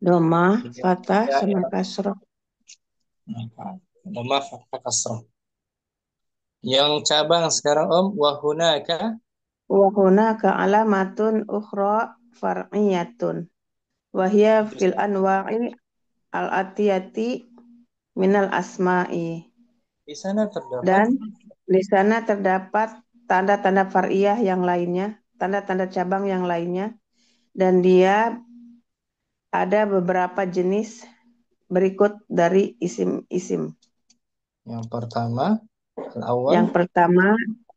Doma, 3 fathah, saja sama ya. kasroh. Dhammah fathah kasrah. Yang cabang sekarang wa hunaka Wa hunaka alamatun ukhra far'iyatun. Wa hiya fil anwa'i al-atiyati minal asma'i. di sana terdapat Dan di sana terdapat tanda-tanda far'iyah yang lainnya, tanda-tanda cabang yang lainnya, dan dia ada beberapa jenis berikut dari isim-isim. yang pertama al-awwal Yang pertama,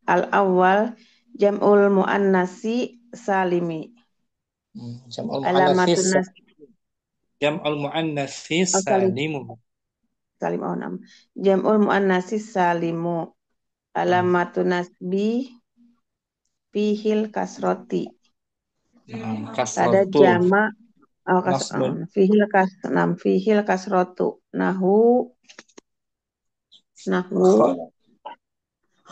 al-awwal jam'ul muannasi salimi. jam'ul muannats Alamatun nas jam'ul muannats salim. salim. Salim jam'ul muannasi salimu. Alamatun nasbi fihil kasroti. Ada Kasratu jama nasbun fihil kasrotu nahu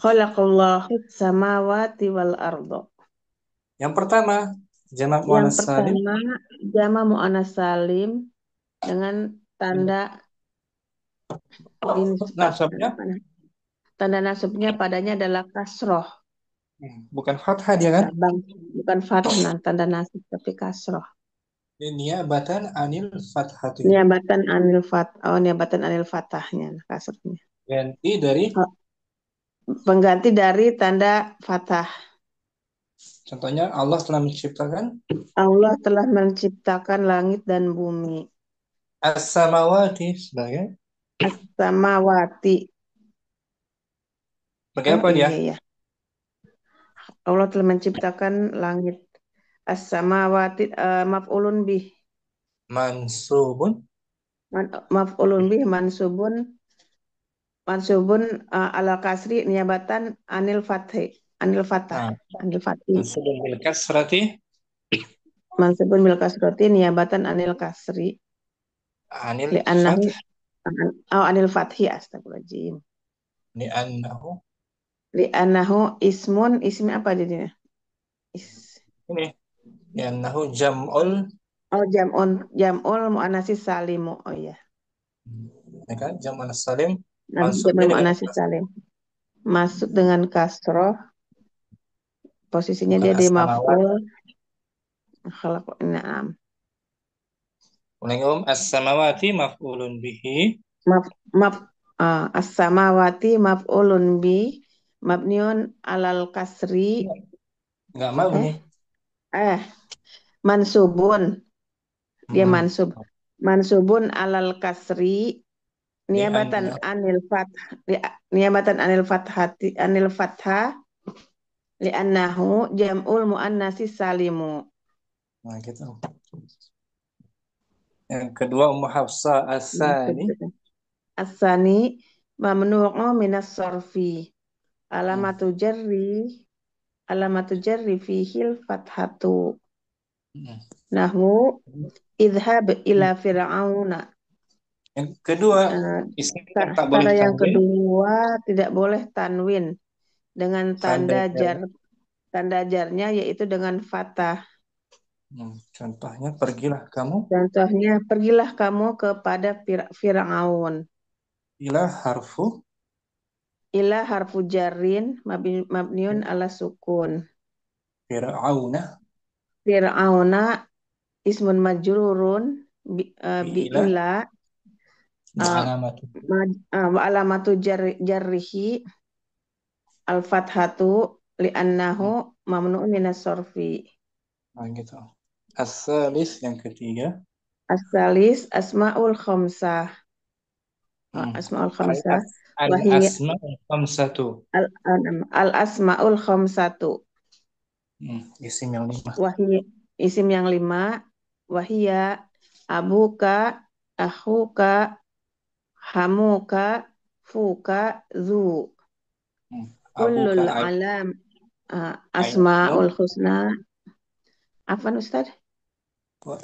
khalaqallahu samawati wal ardo. Yang pertama jamak Yang muannats salim pertama jama muannas salim dengan tanda nasabnya tanda nasabnya padanya adalah kasroh. bukan fathah dia kan? Cabang, bukan fathah, tanda nasab tapi kasroh. Niabatan anil fathati. Niabatan anil fathahnya kasrohnya. Ganti dari Pengganti dari tanda fathah. contohnya Allah telah menciptakan Allah telah menciptakan langit dan bumi. as-samawati sebagai As-samawati Sebagai Oh apa dia? iya ya. Allah telah menciptakan langit. As-samawati maf'ulun bih. Mansubun. Maf'ulun bih mansubun ala kasri niabatan anil fathi. Anil fatah. Nah, Anil fathi. mansubun bil kasrati Mansubun bil kasroti niabatan anil kasri. anil Li'annahu fath anil fathi astagfirullahaladzim. li'annahu. Li'annahu ismi apa jadinya? Ini li'annahu jam'ul, Oh jam'ul mu'anatsis salimu. Oh iya. ya kan? Jam'ul salim Nah, mansubnya jam'ul dengan mu'anatsis salim. Masuk dengan kasroh. Posisinya bukan dia di as-samawat. maf'ul. Na'am. Assalamualaikum. As-samawati maf'ulun bihi. Maf, maf, as-samawati maf'ulun bi mabniun alal kasri Enggak mau nih. Mansubun dia Hmm. mansubun alal kasri niabatan anil fathah li'annahu jam'ul muannatsis salimu. Nah, gitu. Yang kedua Ummu Hafsah as-sani. As-sani mamnu'u minas sorfi alamatu jarri fihil fathatu nahwu idhab ila fir'auna. Yang kedua isim yang tak boleh Cara yang tanwin. kedua tidak boleh tanwin dengan Tanda tanda jarnya yaitu dengan fathah. Contohnya pergilah kamu. Contohnya pergilah kamu kepada Fir'aun. Ila harfu Ila harfu jarrin mabniun ala sukun. fir'auna Fir'auna ismun majrurun bi ila ila alamatu. wa alamatu jarrihi al-fathatu li'annahu mamnu'un minas sorfi. Nah, gitu. As-salis yang ketiga. As-salis asma'ul khamsah. Asma'ul khamsah wahiyya Al-asma'ul khamsatu. al-asma'ul khamsatu. Isim yang 5. Wahiyya isim yang 5 wahiyya abuka akhuka hamuka fuka zu. Kullul alam asma'ul husna. Afwan Ustaz?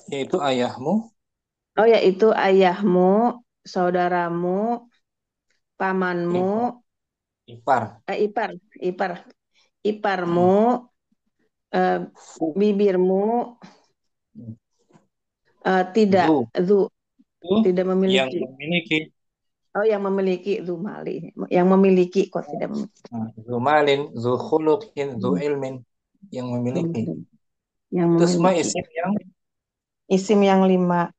Yaitu ayahmu. Oh yaitu ayahmu, saudaramu, pamanmu, iparmu, bibirmu, tidak memiliki. Yang memiliki. Oh yang memiliki mali. Yang memiliki kok tidak memiliki. Zu malin, zu khuluqin, zu ilmin. Yang memiliki. Itu semua isim yang 5.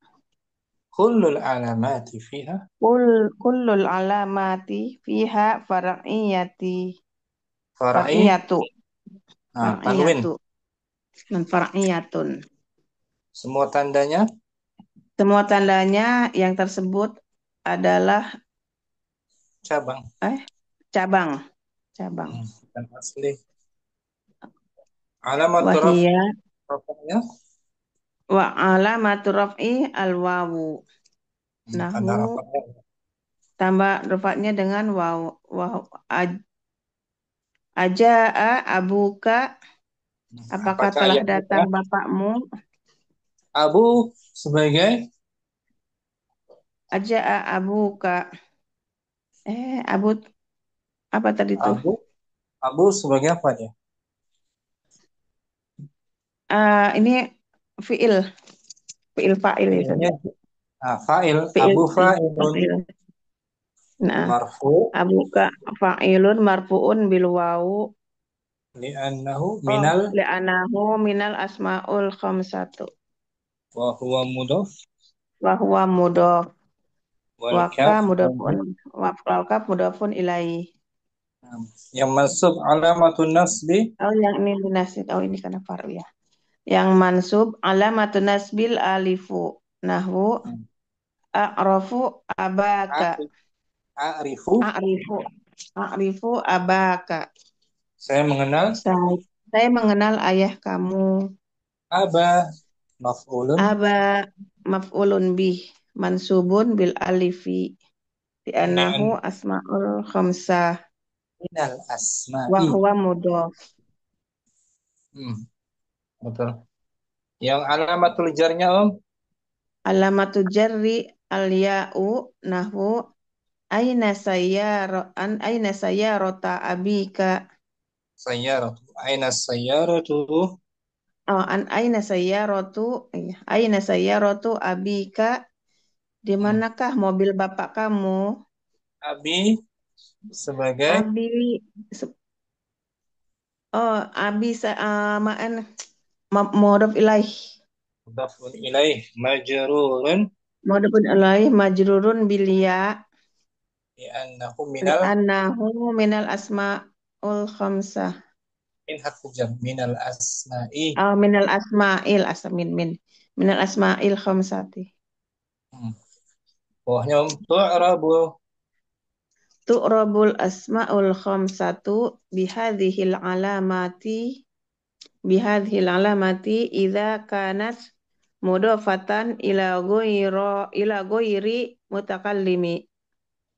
Kullul alamati fiha. Kullul alamati fiha far'iyatu. Dan far'iyatun. Semua tandanya yang tersebut adalah cabang. Dan asli. Alamatu raf'nya wa alamatu raf'i al-wawu. Nahu tambah rafa'nya dengan waw. Aja'a abuka, apakah telah datang bapakmu? Abu sebagai Aja'a abuka. Abu apa tadi itu? Abu sebagai apa dia? Ini fi'il fa'il itu. Fa'il. Abu fa'ilun. Nah, marfu. Abuka fa'ilun marfu'un bil wawu. Li'annahu minal asma'ul khamsatu. Wa huwa mudhaf. Wa kaf mudhafun ilaihi. Yang mansub alamatun nasbi. Yang ini dinasib. Ini karena faru ya. Yang mansub alamatun nasbil alifu. Nahwu a'rafu abaka. A'rifu A'rifu abaka. Saya mengenal Saya mengenal ayah kamu. aba maf'ulun Aba maf'ulun bih mansubun bil alifi min li'annahu asma'ul khamsah minal wa asma'i. huwa mudhaf. Betul. Yang alamatul jarnya Om? Alamatu jarri al ya'u nahwu aina sayyarata abika. Sayyaratu. Aina sayyaratu? Oh, aina sayyaratu abika, di Hmm. manakah mobil bapak kamu? Abi sebagai Abi se- abi ma'an mudhaf ilaih. mudhafun ilaih majrurun Mudhafun ilaih majrurun bil ya li'annahu minal li'annahu minal asmaul khamsah. min harfu jar minal asma'i. Minal asma'il minal asma'il khamsati. Hmm. Bawahnya Om tu'rabu Tu'rabul asma'ul khamsatu bihadhil alamati idza kanat mudhafatan ila ghairi mutakallimi.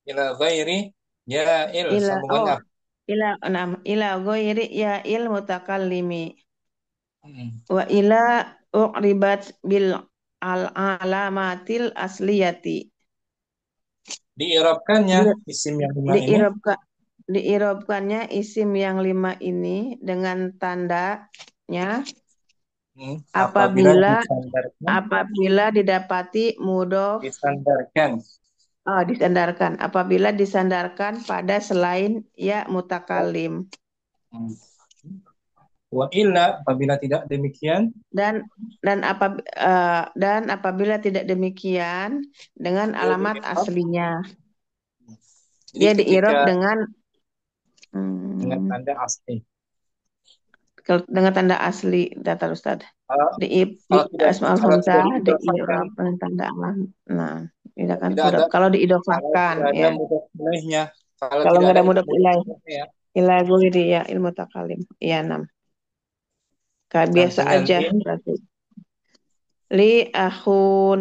ila ghairi ya'il ila sambungannya. oh ila ghairi ya'il mutakallimi Hmm. wa ila uqribat bil alamatil asliyati. Diirabkannya Di, isim yang lima ini diirabkan diirabkannya isim yang 5 ini dengan tandanya apabila apabila disandarkan apabila didapati mudhof disandarkan disandarkan apabila disandarkan pada selain ya mutakalim. Hmm. Wa illa apabila tidak demikian dan dan apabila tidak demikian dengan dia alamat diirab. aslinya, Jadi dia ketika diirab dengan tanda asli. dengan tanda asli, data Ustaz. Kalau, Di kalau tidak asmaul kalau tidak khamsah diidofahkan, diirab dengan tanda alam. Nah, tidak kalau kan tidak ada mudhaf. Kalau kalau diidofahkan tidak ada ya. mudhof ilaihnya, kalau Kalau tidak nggak ada ada mudhaf mudhof ilaih, ilaihnya, ila ghairi ya ilmu takalim. Iya, 6. Kayak biasa contohnya aja berarti. Li akhun,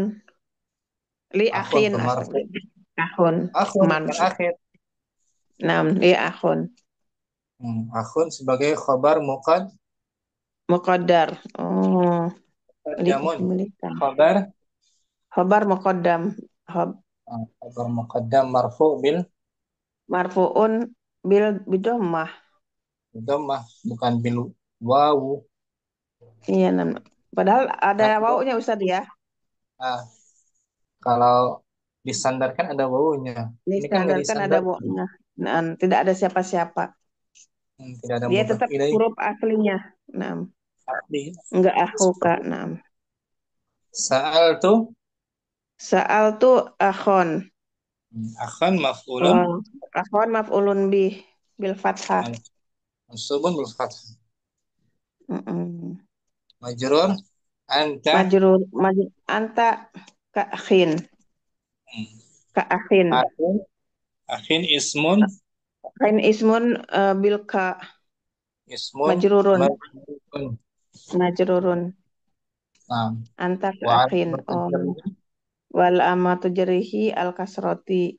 li akhun akhin, pemarfu, astagfirullah. Akhun, akhun bukan marfu. akhir. 6, li akhun. Akhun sebagai khobar Muqaddar. Oh, li muqaddamun. memiliki. Khobar Khabar muqaddam. khobar muqaddam marfu bil Marfu'un bil bidomah. dhammah bukan bil wawu. Iya, padahal ada Kan wawunya Ustaz ya. nah, kalau disandarkan ada wawunya. Ini kan nggak Disandarkan ada disandarkan. wawunya. Nah, tidak ada siapa-siapa. Tidak ada Dia mudhof tetap ilaih huruf aslinya. Nah, asli. enggak akhuka. Nah, Sa'al tuh sa'al tu akhon. akan maf'ulun Akhon maf'ulun bih bil fathah. mansubun bil fath Mm-mm. majrur anta Majrur anta ka akhin. Ka akhin. akhin ismun Kain ismun bil ka ismun majrurun. majrurun. Majrurun. Nah, Anta ka wa akhin. Wal amatu jarihi al kasroti.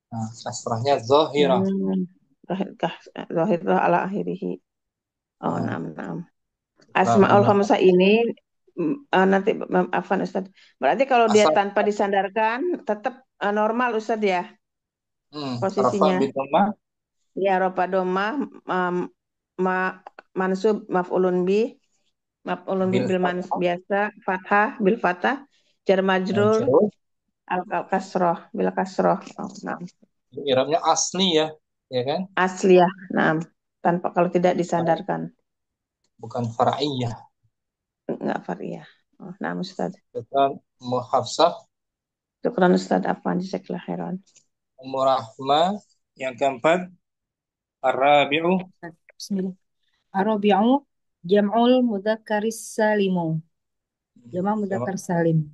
nah, kasrahnya zahirah. Zahirah ala akhirihi. Oh, Nah, 6. Asmaul khamsah ini nanti afan Ustaz. Berarti kalau dia asal tanpa disandarkan tetap normal Ustaz ya rafa posisinya. bil dhammah Ya rofa domah mansub maf'ulun bi bil bil fathah biasa fathah bil fathah jar majrur majrur al kasroh bil kasroh. Oh, 6. i'rabnya asli ya kan, Asliyah. 6. Tanpa kalau tidak disandarkan. bukan far'iyah. Enggak fariyah. Oh, 6 Ustaz. Bukan muhafsah Syukran Ustaz, afwan jazakallahu khairan. murahmah. Yang keempat ar-rabi'u Bismillah. Arabi'u jam'ul mudzakkar salimu. Jama' mudzakkar salim.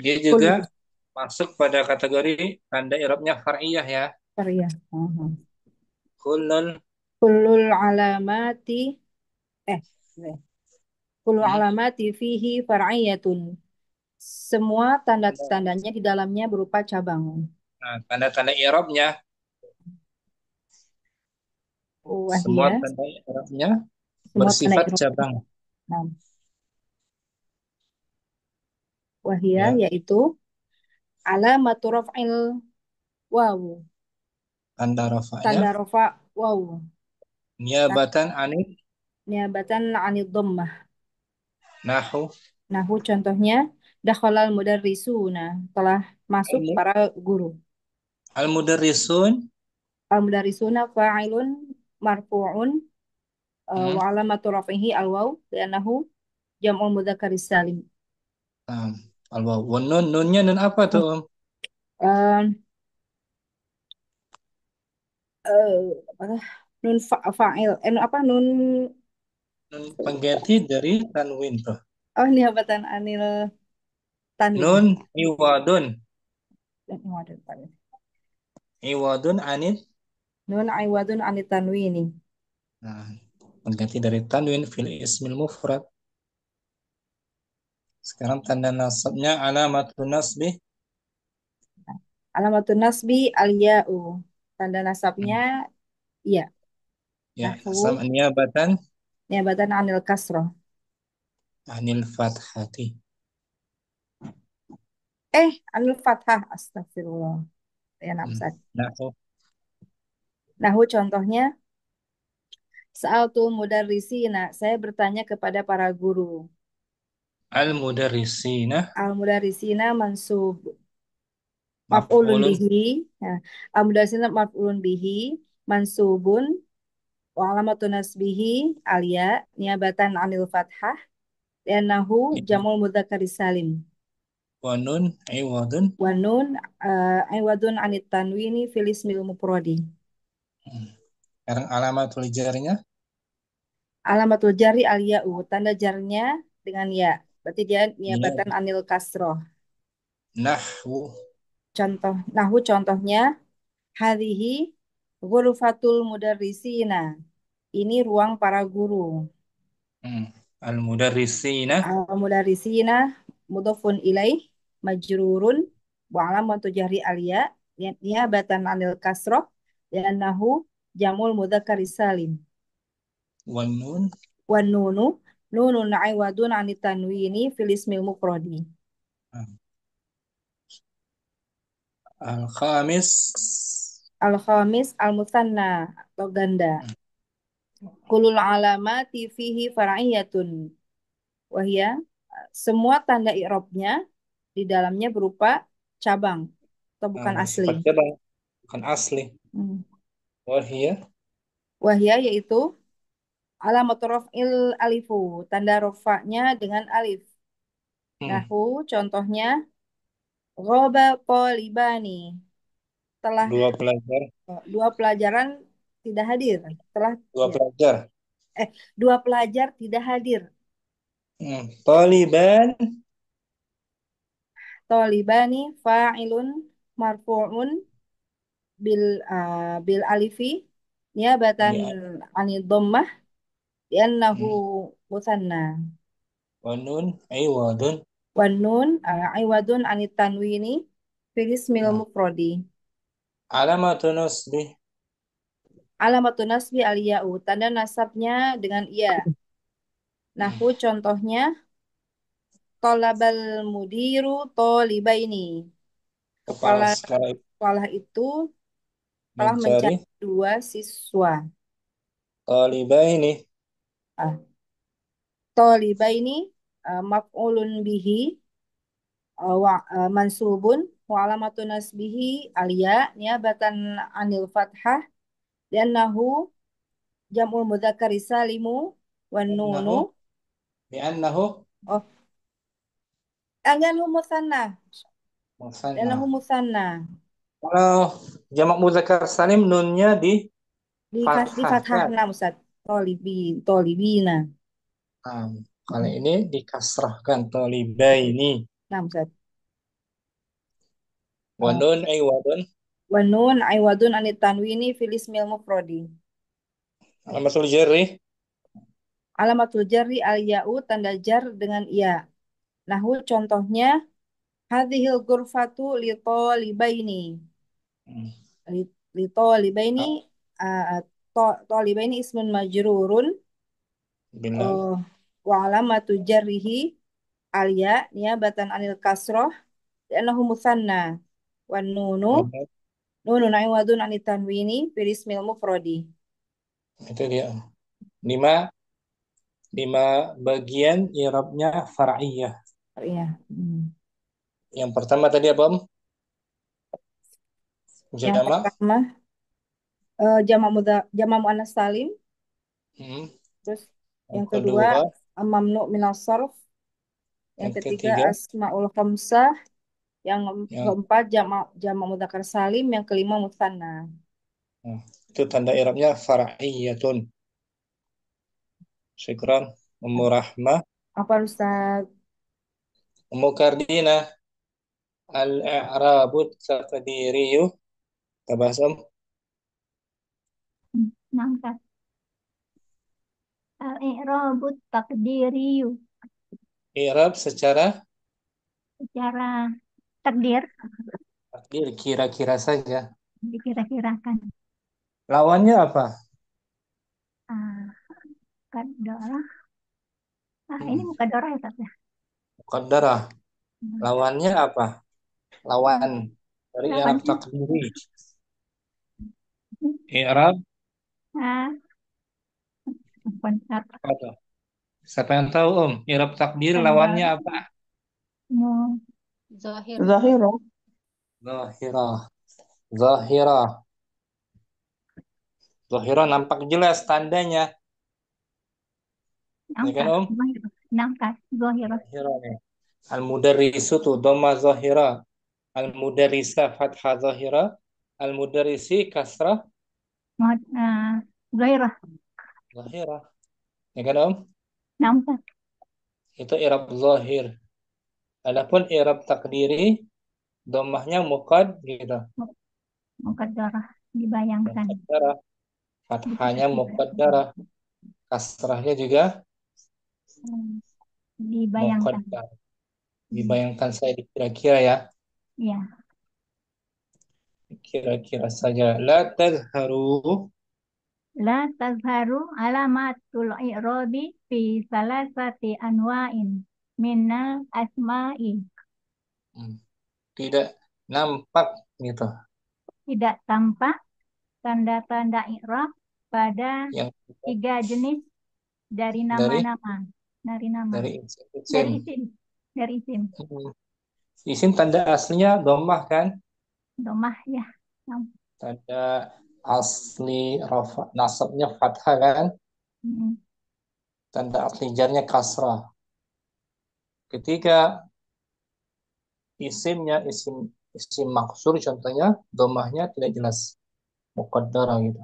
dia juga masuk pada kategori tanda i'rabnya far'iyah ya. Fariyah. Kullun. Kullul alamati eh eh, kullul Hmm. alamati fihi far'iyatun. Semua tanda-tandanya di dalamnya berupa cabang. Nah, tanda-tanda i'rabnya, semua Wahia, tanda i'rabnya semua tanda bersifat i'rab. cabang. Nah, wahia Ya, yaitu alamatu raf'il waw, tanda rafa'nya tanda rafa waw, niabatan anit niabatan 'anid dhammah. nahu Nahu contohnya dakhalal mudarrisuna, telah masuk al- para guru. al-mudarrisun. Al-mudarrisuna fa'ilun marfu'un Hmm. wa alamatu raf'ihi al-waw li'annahu jam'ul mudzakkaris salim. Nah, al-waw. Wan nun, nunnya nun apa tuh, Om? Um, eh, apa, nun fa'il apa nun Nun pengganti dari tanwin tuh. oh niabatan anil tanwin. Nun iwadun. Waduh, waduh. Iwadun anit. Nun aiwadun anit tanwini. Nah, pengganti dari tanwin fil ismil mufrad. Sekarang tanda nasabnya alamatun nasbi. Alamatun nasbi al-ya'u. Tanda nasabnya Hmm. ya. Ya, Nahwu sama niabatan niabatan anil kasroh. anil fathati. Anil fathah. Astagfirullah. Ya, nafsat. Nahu Nahwu contohnya, Sa'altul mudarrisina. Saya bertanya kepada para guru. al-mudarrisina Al-mudarrisina mansub. Maf'ulun maf'ulun. bihi. Nah, al-mudarrisina maf'ulun bihi. Mansubun. Wa alamatun nasbihi alia. Niabatan anil fathah. Liannahu jamul mudzakkari salim. Wa nun iwadun. Wa nun iwadun anit tanwini fil ismil mufradi. Sekarang alamatul jarnya Alamatul jari al ya'u. Tanda jarnya dengan ya. Berarti dia niabatan niab anil kasroh. nahwu. Contohnya hadhihi ghurfatul mudarrisina. Ini ruang para guru. Al-mudarrisina Al mudarrisina mudhafun ilaih majrurun wa alamatu jahri alia niabatan anil kasroh li'annahu jamul mudzakkaris salim. wa nun Wan nunu nunun aiwadun anit tanwini fil ismil mufradi. al-khamis Al khamis al musanna atau ganda. Kulul alamati fihi far'iyatun. Wahia semua tanda i'rabnya di dalamnya berupa cabang atau bukan asli. bersifat cabang, bukan asli. Hmm. Wahia Wahia yaitu alamat raf'il alifu, tanda rofaknya dengan alif. Nahu contohnya ghoba qalibani, telah dua pelajar dua pelajaran tidak hadir. Telah dua ya. pelajar Dua pelajar tidak hadir. Taliban Talibani fa'ilun marfu'un bil alifi niabatan ya anid dhammah li'annahu musanna. wa nun iwadun. Wan nun iwadun anit tanwini fil ismil Nah, mufradi. alamatun nasbi Alamatun nasbi aliya'u, tanda nasabnya dengan iya. Nahu contohnya tolabal mudiru tolibaini. kepala Kepala sekolah sekolah itu telah mencari mencari dua siswa. talibaini. Ah, tolibaini maf'ulun bihi mansubun wa alamatun nasbihi aliya niabatan anil fathah liannahu jam'ul mudzakkari salimu wan nunu Li'annahu li'annahu oh li'annahu musanna musanna. li'annahu musanna Kalau jamak muzakkar salim nunnya di fathah fathahkan. enam Ustaz. Tolibina Nah, kalau ini dikasrahkan talibaini. enam Ustaz. Wa Eh, nun iwadun Wa nun aiwadun anit tanwini fil ismil mufradi. Alamatul jarri. Alamatul jarri al ya'u tanda jar dengan ya. Nahu contohnya hadhil ghurfatu li talibaini. Hmm. Li talibaini talibaini ismun majrurun Bilal. wa alamatu jarrihi al ya niyabatan anil kasroh li'annahu musanna wan nunun aiwadun anit tanwini fil ismil mufradi. Itu dia. Lima, lima bagian i'rabnya far'iyah. Ya. Yang pertama tadi apa, Om? Yang Jamak. pertama jamak muannas salim. Hmm. Terus Yang yang kedua kedua, mamnu minas sarf. Yang yang ketiga ketiga, asmaul khamsah. Yang yang keempat jamak mudzakkar salim. Yang kelima musanna. nah, itu tanda i'rabnya far'iyatun. Syukran. Ummu Rahmah, Apa Ustaz? Ummu Kardina, al-i'rabut taqdiriyu. Tabahas, Om. Nangkat. Al-i'rabut takdiriyu. I'rab secara Secara takdir takdir, kira-kira saja. dikira-kirakan. Lawannya apa? Ah, Muqaddarah. Ini Hmm. muqaddarah ya, Ustaz ya? Muqaddarah. Lawannya apa? Lawan dari i'rab Lawannya takdiri. I'rab muqaddar. apa? Siapa yang tahu, Om? I'rab takdir lawannya Muqaddar. apa? Zahir. Zahirah. Zahirah. Zahirah. Zahirah nampak jelas tandanya. Ya kan, Nangkat. Om? Nangkat. Zahirah. Zahirah nih. Al-mudarrisu tuh dhamma zahirah. Al-mudarrisa fathah zahirah. Al-mudarrisi kasrah Zahirah. zahirah. Ya kan, Om? Nangkat. Itu i'rab zahir. Adapun i'rab takdiri dhammahnya gitu. Muqaddarah. Dibayangkan. Muqaddarah. Fathahnya muqaddarah. Kasrahnya juga Dibayangkan. muqaddar. Dibayangkan saya kira-kira ya. Ya. Kira-kira saja. La tazharu. La tazharu alamatul i'rabi fi salasati anwa'in minal asma'i. Tidak nampak gitu. Tidak tampak tanda-tanda i'rab pada Yang 3 jenis dari dari nama-nama. Dari nama. dari Dari isim. isim. Dari isim. Isim tanda aslinya dhammah kan? Domah ya. Tanda asli rafa nasabnya fathah kan? Hmm. Tanda asli jarnya kasrah. Ketika isimnya isim maksur contohnya dhammahnya tidak jelas. Muqaddara gitu.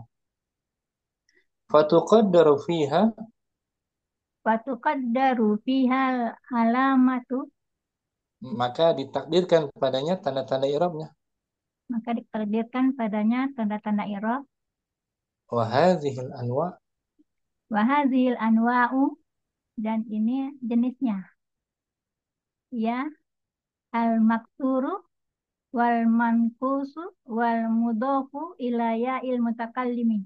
Fatuqaddaru fiha, Fatuqaddaru fihal alamatu, maka ditakdirkan padanya tanda-tanda i'rabnya. maka ditakdirkan padanya tanda-tanda i'rab. Wa hadhil anwa, Wa hadzihil anwa'u, dan ini jenisnya. Ya, al maksuru wal mankusu wal mudhofu ila ya'il mutakallimi.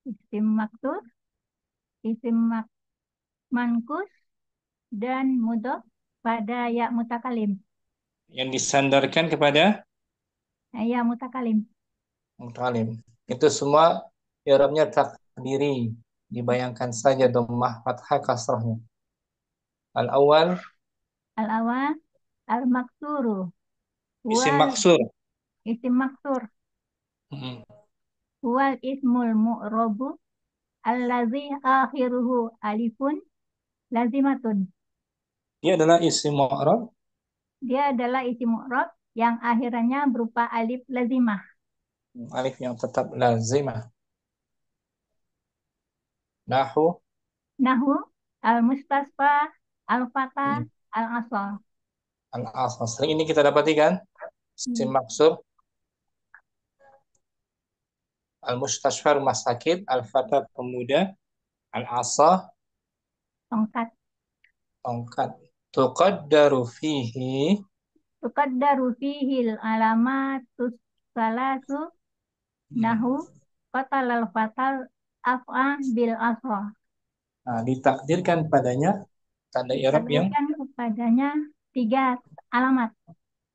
Isim maksur, isim mankus, dan mudhof pada ya mutakalim. yang disandarkan kepada Ya mutakalim. mutalim. Itu semua i'rabnya takdiri. Dibayangkan saja dhammah fathah kasrahnya. Al-awwal Al-awal al-maksuru isim wal maksur. isim maksur Hmm. wal ismul mu'robu allazi akhiruhu alifun lazimatun. Dia adalah isim mu'rab Dia adalah isim mu'rob yang akhirannya berupa alif lazimah. alif yang tetap lazimah. Nahu Nahu al-mustasfa al-fatah al-asal. al-asl. Sering ini kita dapati kan? Isim maksur. Al-mustashfar rumah sakit. Al-fata pemuda. Al-asa Tongkat. tongkat. Tuqaddaru fihi. Tuqaddaru fihil alamatus salasu nahu qatalal fatal af'a bil asra. Nah, ditakdirkan padanya tanda i'rab yang Ditakdirkan kepadanya 3 alamat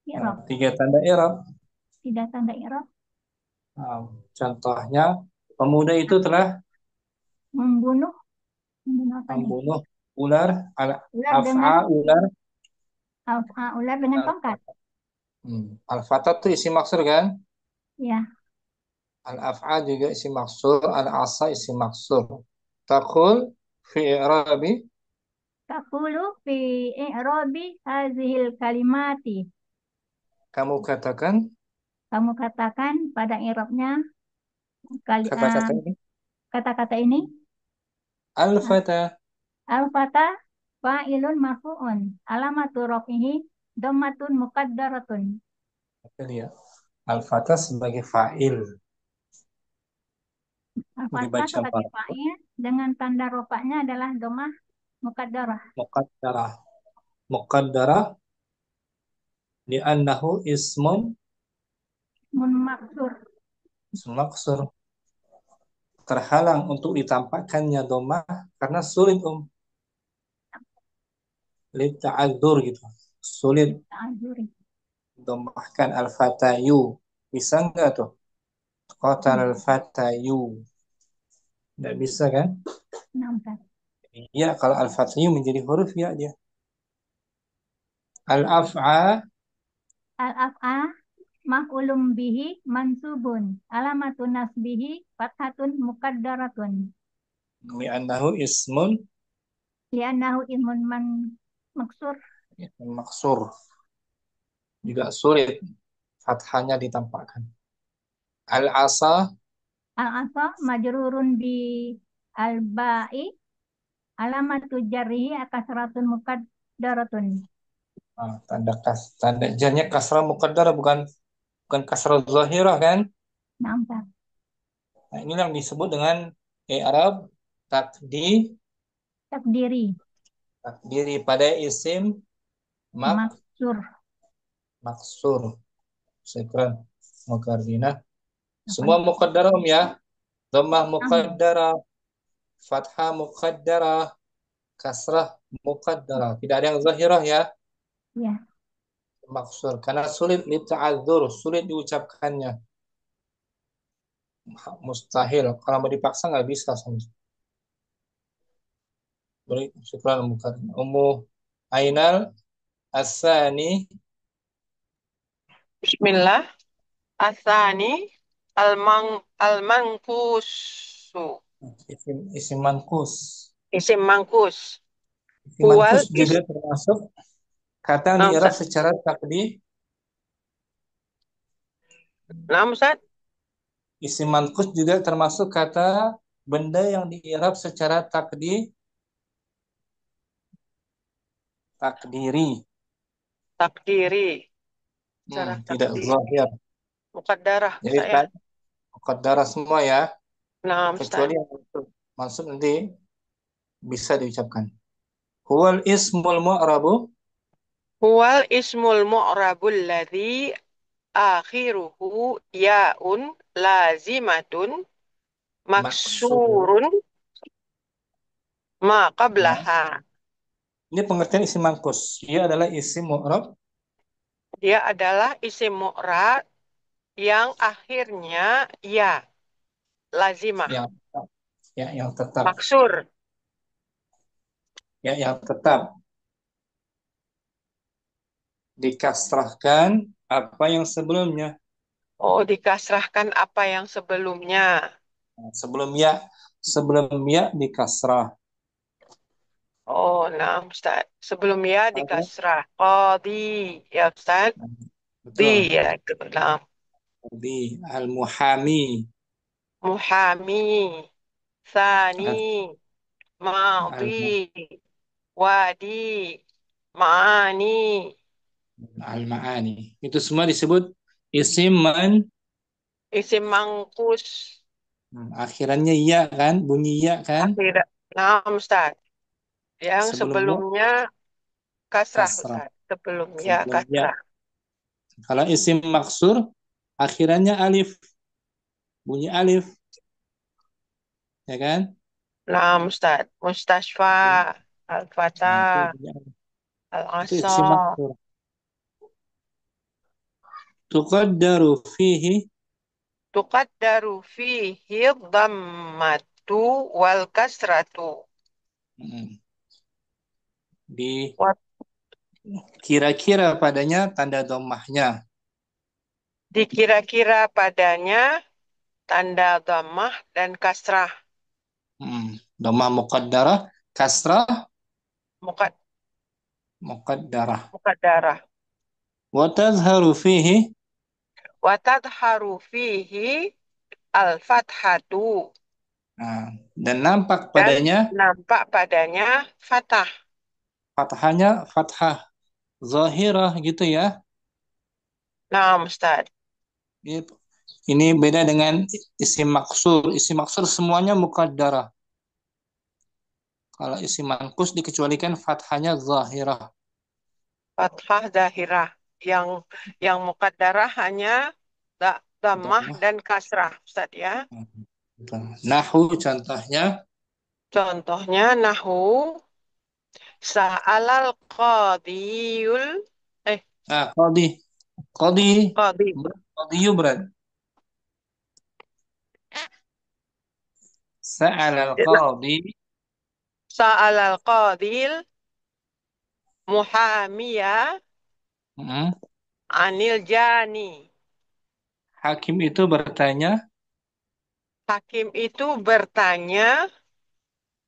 i'rab. 3 tanda i'rab. 3 tanda i'rab. Nah, contohnya pemuda itu telah Membunuh apa nih? membunuh ular, Ular dengan af'a ular. ular dengan tongkat. Al-fata itu isim maksur kan? Ya, Al-af'a juga isim maksur, al-asa isim maksur. Taqul fi i'rabi, taqulu fi i'rabi hazihil kalimati. kamu katakan Kamu katakan pada i'rabnya kata-kata ini. kata-kata ini Al-fata, al-fata fa'ilun marfu'un alamatu rafihi dhammatun muqaddaratun. ya. Al-fata sebagai fa'il Al-fata dibaca sebagai marfu, fa'il dengan tanda rofaknya adalah dhammah muqaddarah. muqaddarah. Muqaddarah li'annahu ismun Mun maksur. maksur. Terhalang untuk ditampakkannya domah karena sulit lita'adzur gitu. Sulit Ta'adzuri. domahkan al-fatayu. Bisa nggak tuh? Qatal al-fatayu. Nggak bisa kan? Nampak. Ya, kalau al-fatayu menjadi huruf ya dia. Al-af'a Al-af'a maf'ulun bihi mansubun alamatun nasbihi fathatun muqaddaratun li'annahu ismun li'annahu ilmun maksur. maksur. Juga sulit fathahnya ditampakkan. Al-asa Al-asa majrurun bi al-ba'i alamatu jarrihi akasratun muqaddaratun. tanda jarnya kasrah muqaddarah bukan kasrah zahirah kan? Nampak. Nah, ini yang disebut dengan i'rab Takdiri takdiri pada isim maksur. maksur. Syukran Mukardinah. Semua muqaddarah ya. Dhammah muqaddarah, fathah muqaddarah, kasrah muqaddarah. Tidak ada yang zahirah ya. Ya, Maksur karena sulit lita'adzur, sulit diucapkannya. Mustahil. Kalau mau dipaksa nggak bisa sama. Beri syukran Mukardinah. Ummu Ainal Asani Bismillah. Asani al-mankusu. isim mankus. Isim mangkus. Isim Huwal mankus juga termasuk kata yang Naam, diiraf Ustaz. secara takdir. Naam, Ustaz. Isim mankus juga termasuk kata benda yang diiraf secara takdiri. Takdiri. Cara Tidak takdir. zahir. Mukaddarah Jadi saya. muqaddarah semua ya, Naam, Ustaz. kecuali yang maksud nanti bisa diucapkan. Huwal ismul mu'rabu Huwal ismul mu'rabul ladzi akhiruhu ya'un lazimatun maksur. maksurun ma Ya. qablaha. Ini pengertian isim mankus. Dia adalah isim mu'rab Dia adalah isim mu'rab yang akhirnya ya, lazimah, yang yang tetap. maksur. Ya, yang tetap dikasrahkan apa yang sebelumnya. Oh, dikasrahkan apa yang sebelumnya. Nah, sebelum ya dikasrah. Oh, nah, Ustaz. Sebelum ya dikasrah. Qadi, ya Ustaz. Di, Betul. ya. Nah, Di al-muhami. muhami, sani, Al madi, wadi, maani. Al-ma'ani. Itu semua disebut isim Isim mangkus. akhirannya ya kan, bunyi ya kan, Akhir. Nah, Ustaz. Yang sebelumnya sebelumnya kasrah, kasrah. Ustaz. Sebelumnya Sebelum ya. kasrah. Kalau isim maksur akhirannya alif, bunyi alif, ya kan? Nah, Ustaz. Mustasfa. Itu. Nah, itu Al-Fatah. bunyi alif. Itu isim Al-Asa. maksur. Tuqaddaru fihi Tuqaddaru fihi dhammatu wal kasratu. mm, di Wa- kira-kira padanya tanda dhammahnya. Dikira-kira padanya tanda dhammah dan kasrah. Dhammah muqaddarah, kasrah Mukad muqaddarah. Mukaddarah. Wa tazharu fihi Wa tadharu fihi al-fathatu. nah, dan nampak Dan padanya nampak padanya fathah. fathahnya fathah zahirah gitu ya. Nah, Ustaz. Ini ini beda dengan isim maksur. Isim maksur semuanya muqaddarah. Kalau isim manqus dikecualikan fathahnya zahirah. Fathah zahirah. Yang mukaddarah hanya dhammah Dhammah. dan kasrah, Ustaz ya. Nahu contohnya Contohnya nahu sa'alal qadiyul eh qadi qadi qadi qadiyu berat. Sa'al al-qadi sa'alal qadil muhamiya hmm, anil jani. hakim itu bertanya Hakim itu bertanya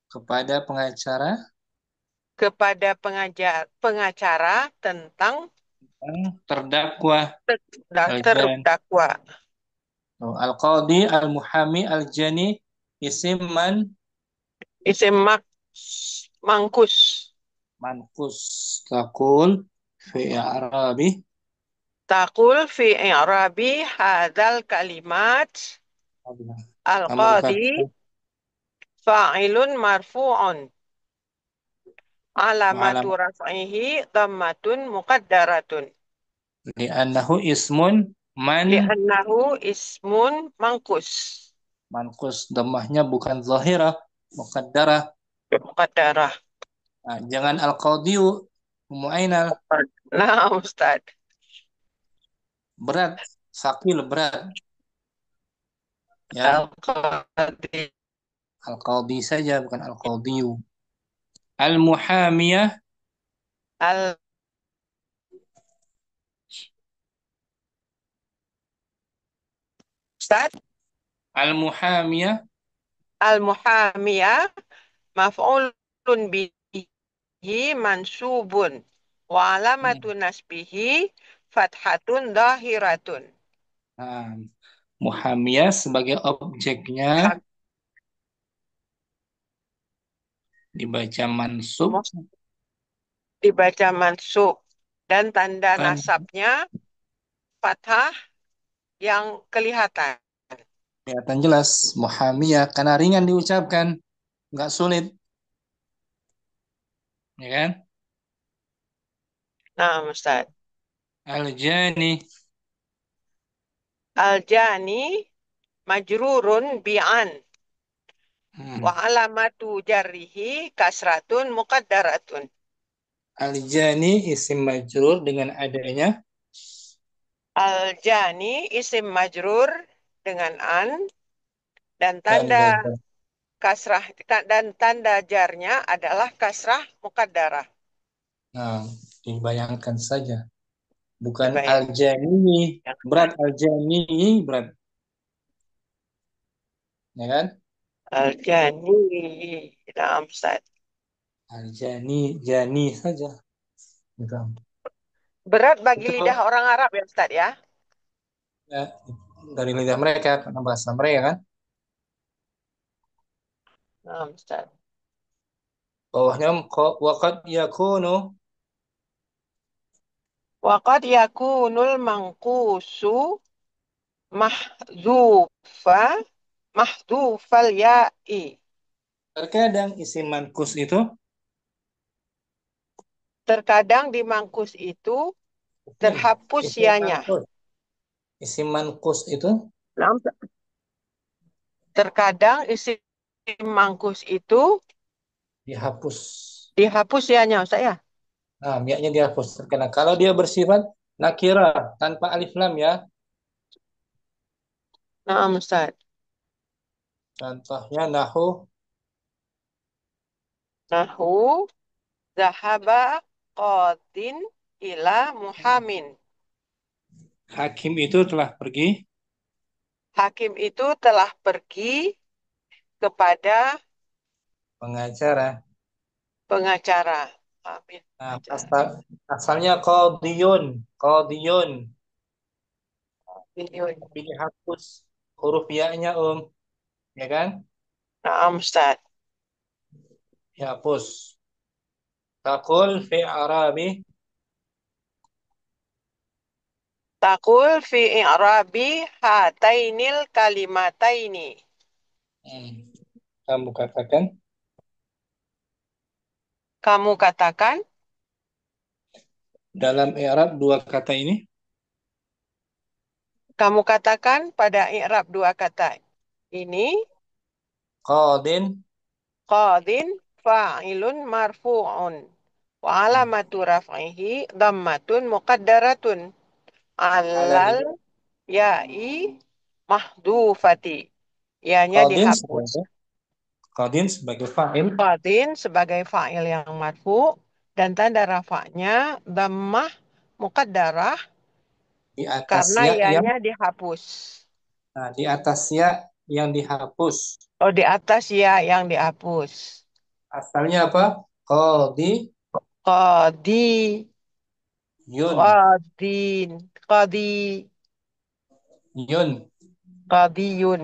kepada pengacara kepada pengacara tentang terdakwa al-jan. terdakwa. Al-qadi al-muhami al-jani isim Isim mangkus. manqus taqul fi i'rabi Taqul fi i'rabi hadzal kalimat kamu al-qadi katakan fa'ilun marfu'un. alam Alamatu raf'ihi dhammatun muqaddaratun. li'annahu ismun Li'annahu ismun mangkus. manqus dhammahnya bukan zahirah muqaddarah. Muqaddarah. Nah, jangan al-qadiyu Mu'ainal Nah, Ustaz. berat sakil berat ya Al-qadi. al-qadi saja bukan al-qadiyu al-muhamiyah Al Ustaz. al-muhamiyah Al-muhamiyah maf'ulun bihi mansubun. Wa alamatu hmm. nasbihi fathatun dahiratun. Nah, muhamiyah sebagai objeknya Ha- dibaca mansub Dibaca mansub. Dan tanda kan nasabnya fathah yang kelihatan. kelihatan jelas muhamiyah karena ringan diucapkan nggak sulit ya kan Nah, Ustaz. al-jani Al-jani majrurun bi'an. hmm. Wa alamatu jarrihi kasratun muqaddaratun. Al-jani isim majrur dengan adanya Al-jani isim majrur dengan an dan tanda tanda kasrah dan tanda jarnya adalah kasrah muqaddarah. nah dibayangkan saja bukan Dibayangkan. al-jani berat al-jani berat ya kan Al-jani. Nah, Ustaz. al-jani jani saja gitu. Berat bagi Itu lidah orang Arab ya Ustaz ya. ya, dari lidah mereka karena bahasa mereka kan Nah, Ustaz. bawahnya waqad yakunu Waqad yakunul mangkusu mahzufa mahzufal ya'i. Terkadang isim mankus itu Terkadang di mangkus itu terhapus isim yanya. mankus. Isim mankus itu Nah, terkadang isim mangkus itu dihapus. dihapus yanya, Ustaz ya. Nah, ya-nya dihapus terkadang. Kalau dia bersifat nakirah tanpa alif lam ya. Nah, Ustaz. Contohnya nahu Nahu zahaba qatin ila muhamin. hakim itu telah pergi Hakim itu telah pergi kepada pengacara. pengacara. Amin. Nah, Pengacara. asalnya qadiyun, qadiyun, Biyun. tapi dihapus huruf ya-nya ya kan? Nah, Ustaz. Dihapus. Taqul fi arabi Takul fi i'rabi hatainil kalimataini. hmm, kamu katakan Kamu katakan dalam i'rab dua kata ini Kamu katakan pada i'rab dua kata ini qadin qadin fa'ilun marfu'un wa alamatu raf'ihi dhammatun muqaddaratun ala alal ya'i mahdufati. Ianya qadin dihapus. sebagai qadin sebagai fa'il Qadin sebagai fa'il yang marfu dan tanda rafa'nya dhammah muqaddarah di atas karena ya yang ianya dihapus. di atas ya yang dihapus. Oh, di atas ya yang dihapus. Asalnya apa? Qadi Qadi, yun qadin, qadi, yun. qadiyun,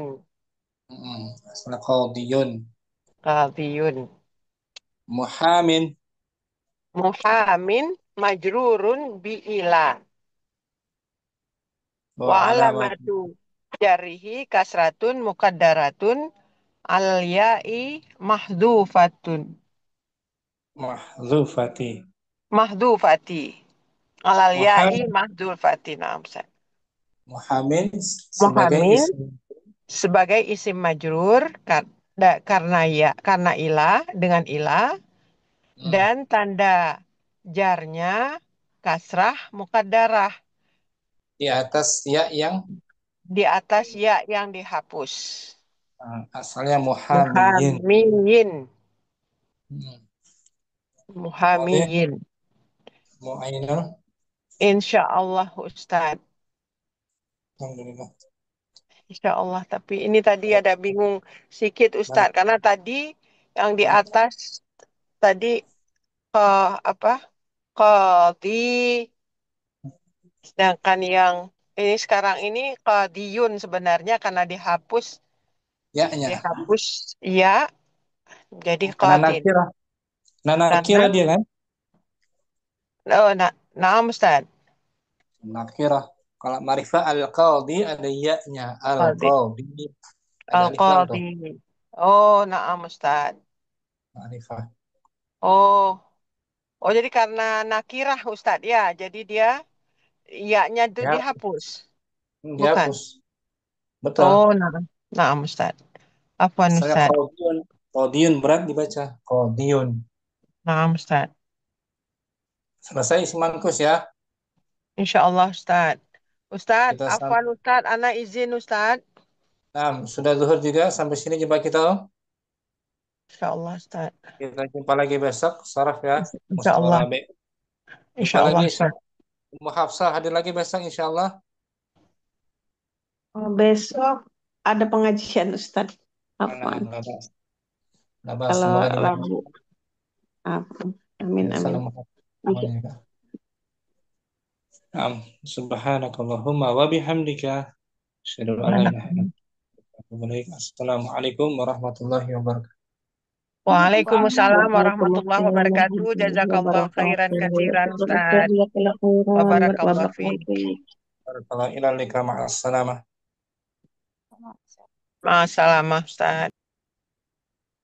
Asalnya qadiyun. qadiyun. Muhamin Muhamin majrurun bi ila. wa Wa alamat alamatu jarihi kasratun muqaddaratun al ya'i mahdufatun. mahzufati. Mahdufati. Alal ya'i Muhammad mahdufati. Nah, Ustaz. Muhammad sebagai Muhamin isim sebagai isim majrur karena ya karena ilah dengan ilah hmm, dan tanda jarnya kasrah mukaddarah di atas ya yang di atas ya yang dihapus. asalnya muhamiyin. Muhamiyin, Hmm. Kemudian muhamiyin. mu'ainah. Insya Allah Ustaz. Alhamdulillah. Insya Allah. Tapi ini tadi ada bingung sedikit Ustaz karena tadi yang di atas tadi ke apa? Qadi. Sedangkan yang ini sekarang ini qadiyun sebenarnya karena Ya-nya. dihapus ya jadi Karena qadin. nakirah. Nah, Karena nakirah dia kan? oh nah Ustaz. Nakirah. Kalau ma'rifah al-qadi ada ya-nya. Qadi. Al-qadi. Ada alif lam Al-qadi. tuh. Oh, na'am Ustaz. Ma'rifah. Oh, oh jadi karena nakirah Ustaz ya. Jadi dia ya-nya itu Ya, dihapus. Bukan. dihapus. Oh, Betul. na'am. Na'am Ustaz. Afwan Asalnya Ustaz. qadiyun. Qadiyun berat dibaca. Qadiyun. Na'am Ustaz. Selesai isim mankus ya. Insya Allah Ustaz. Ustaz, Kita afwan Ustaz, ana izin Ustaz. Nah, sudah zuhur juga. Sampai sini jumpa kita. Insya Allah Ustaz. Kita jumpa lagi besok. Saraf ya. Insya Mustawa Allah. Rabi. Jumpa Insya lagi. Allah Ustaz. Ummu Hafsah hadir lagi besok insya Allah. Oh, besok ada pengajian Ustadz. Nah, Afwan. nggak bahas. Nggak bahas. Kalau Semoga dilanjutkan. Rabu. Afwan. Amin, amin. Assalamualaikum. Subhanakallahumma wa bihamdika. Asyhadu an la ilaha illa anta, astaghfiruka wa atubu ilaik. Assalamualaikum warahmatullahi wabarakatuh. Waalaikumsalam warahmatullahi Waalaikumsalam wabarakatuh. warahmatullahi Jazakallah khairan wabarakatuh. katsiran Ustaz. Jazakallahu khairan. Wabarakallah Barakallahu fiik. fiik. Barakallahu ilal lika ma'as salamah. Ma'assalamah Ustaz.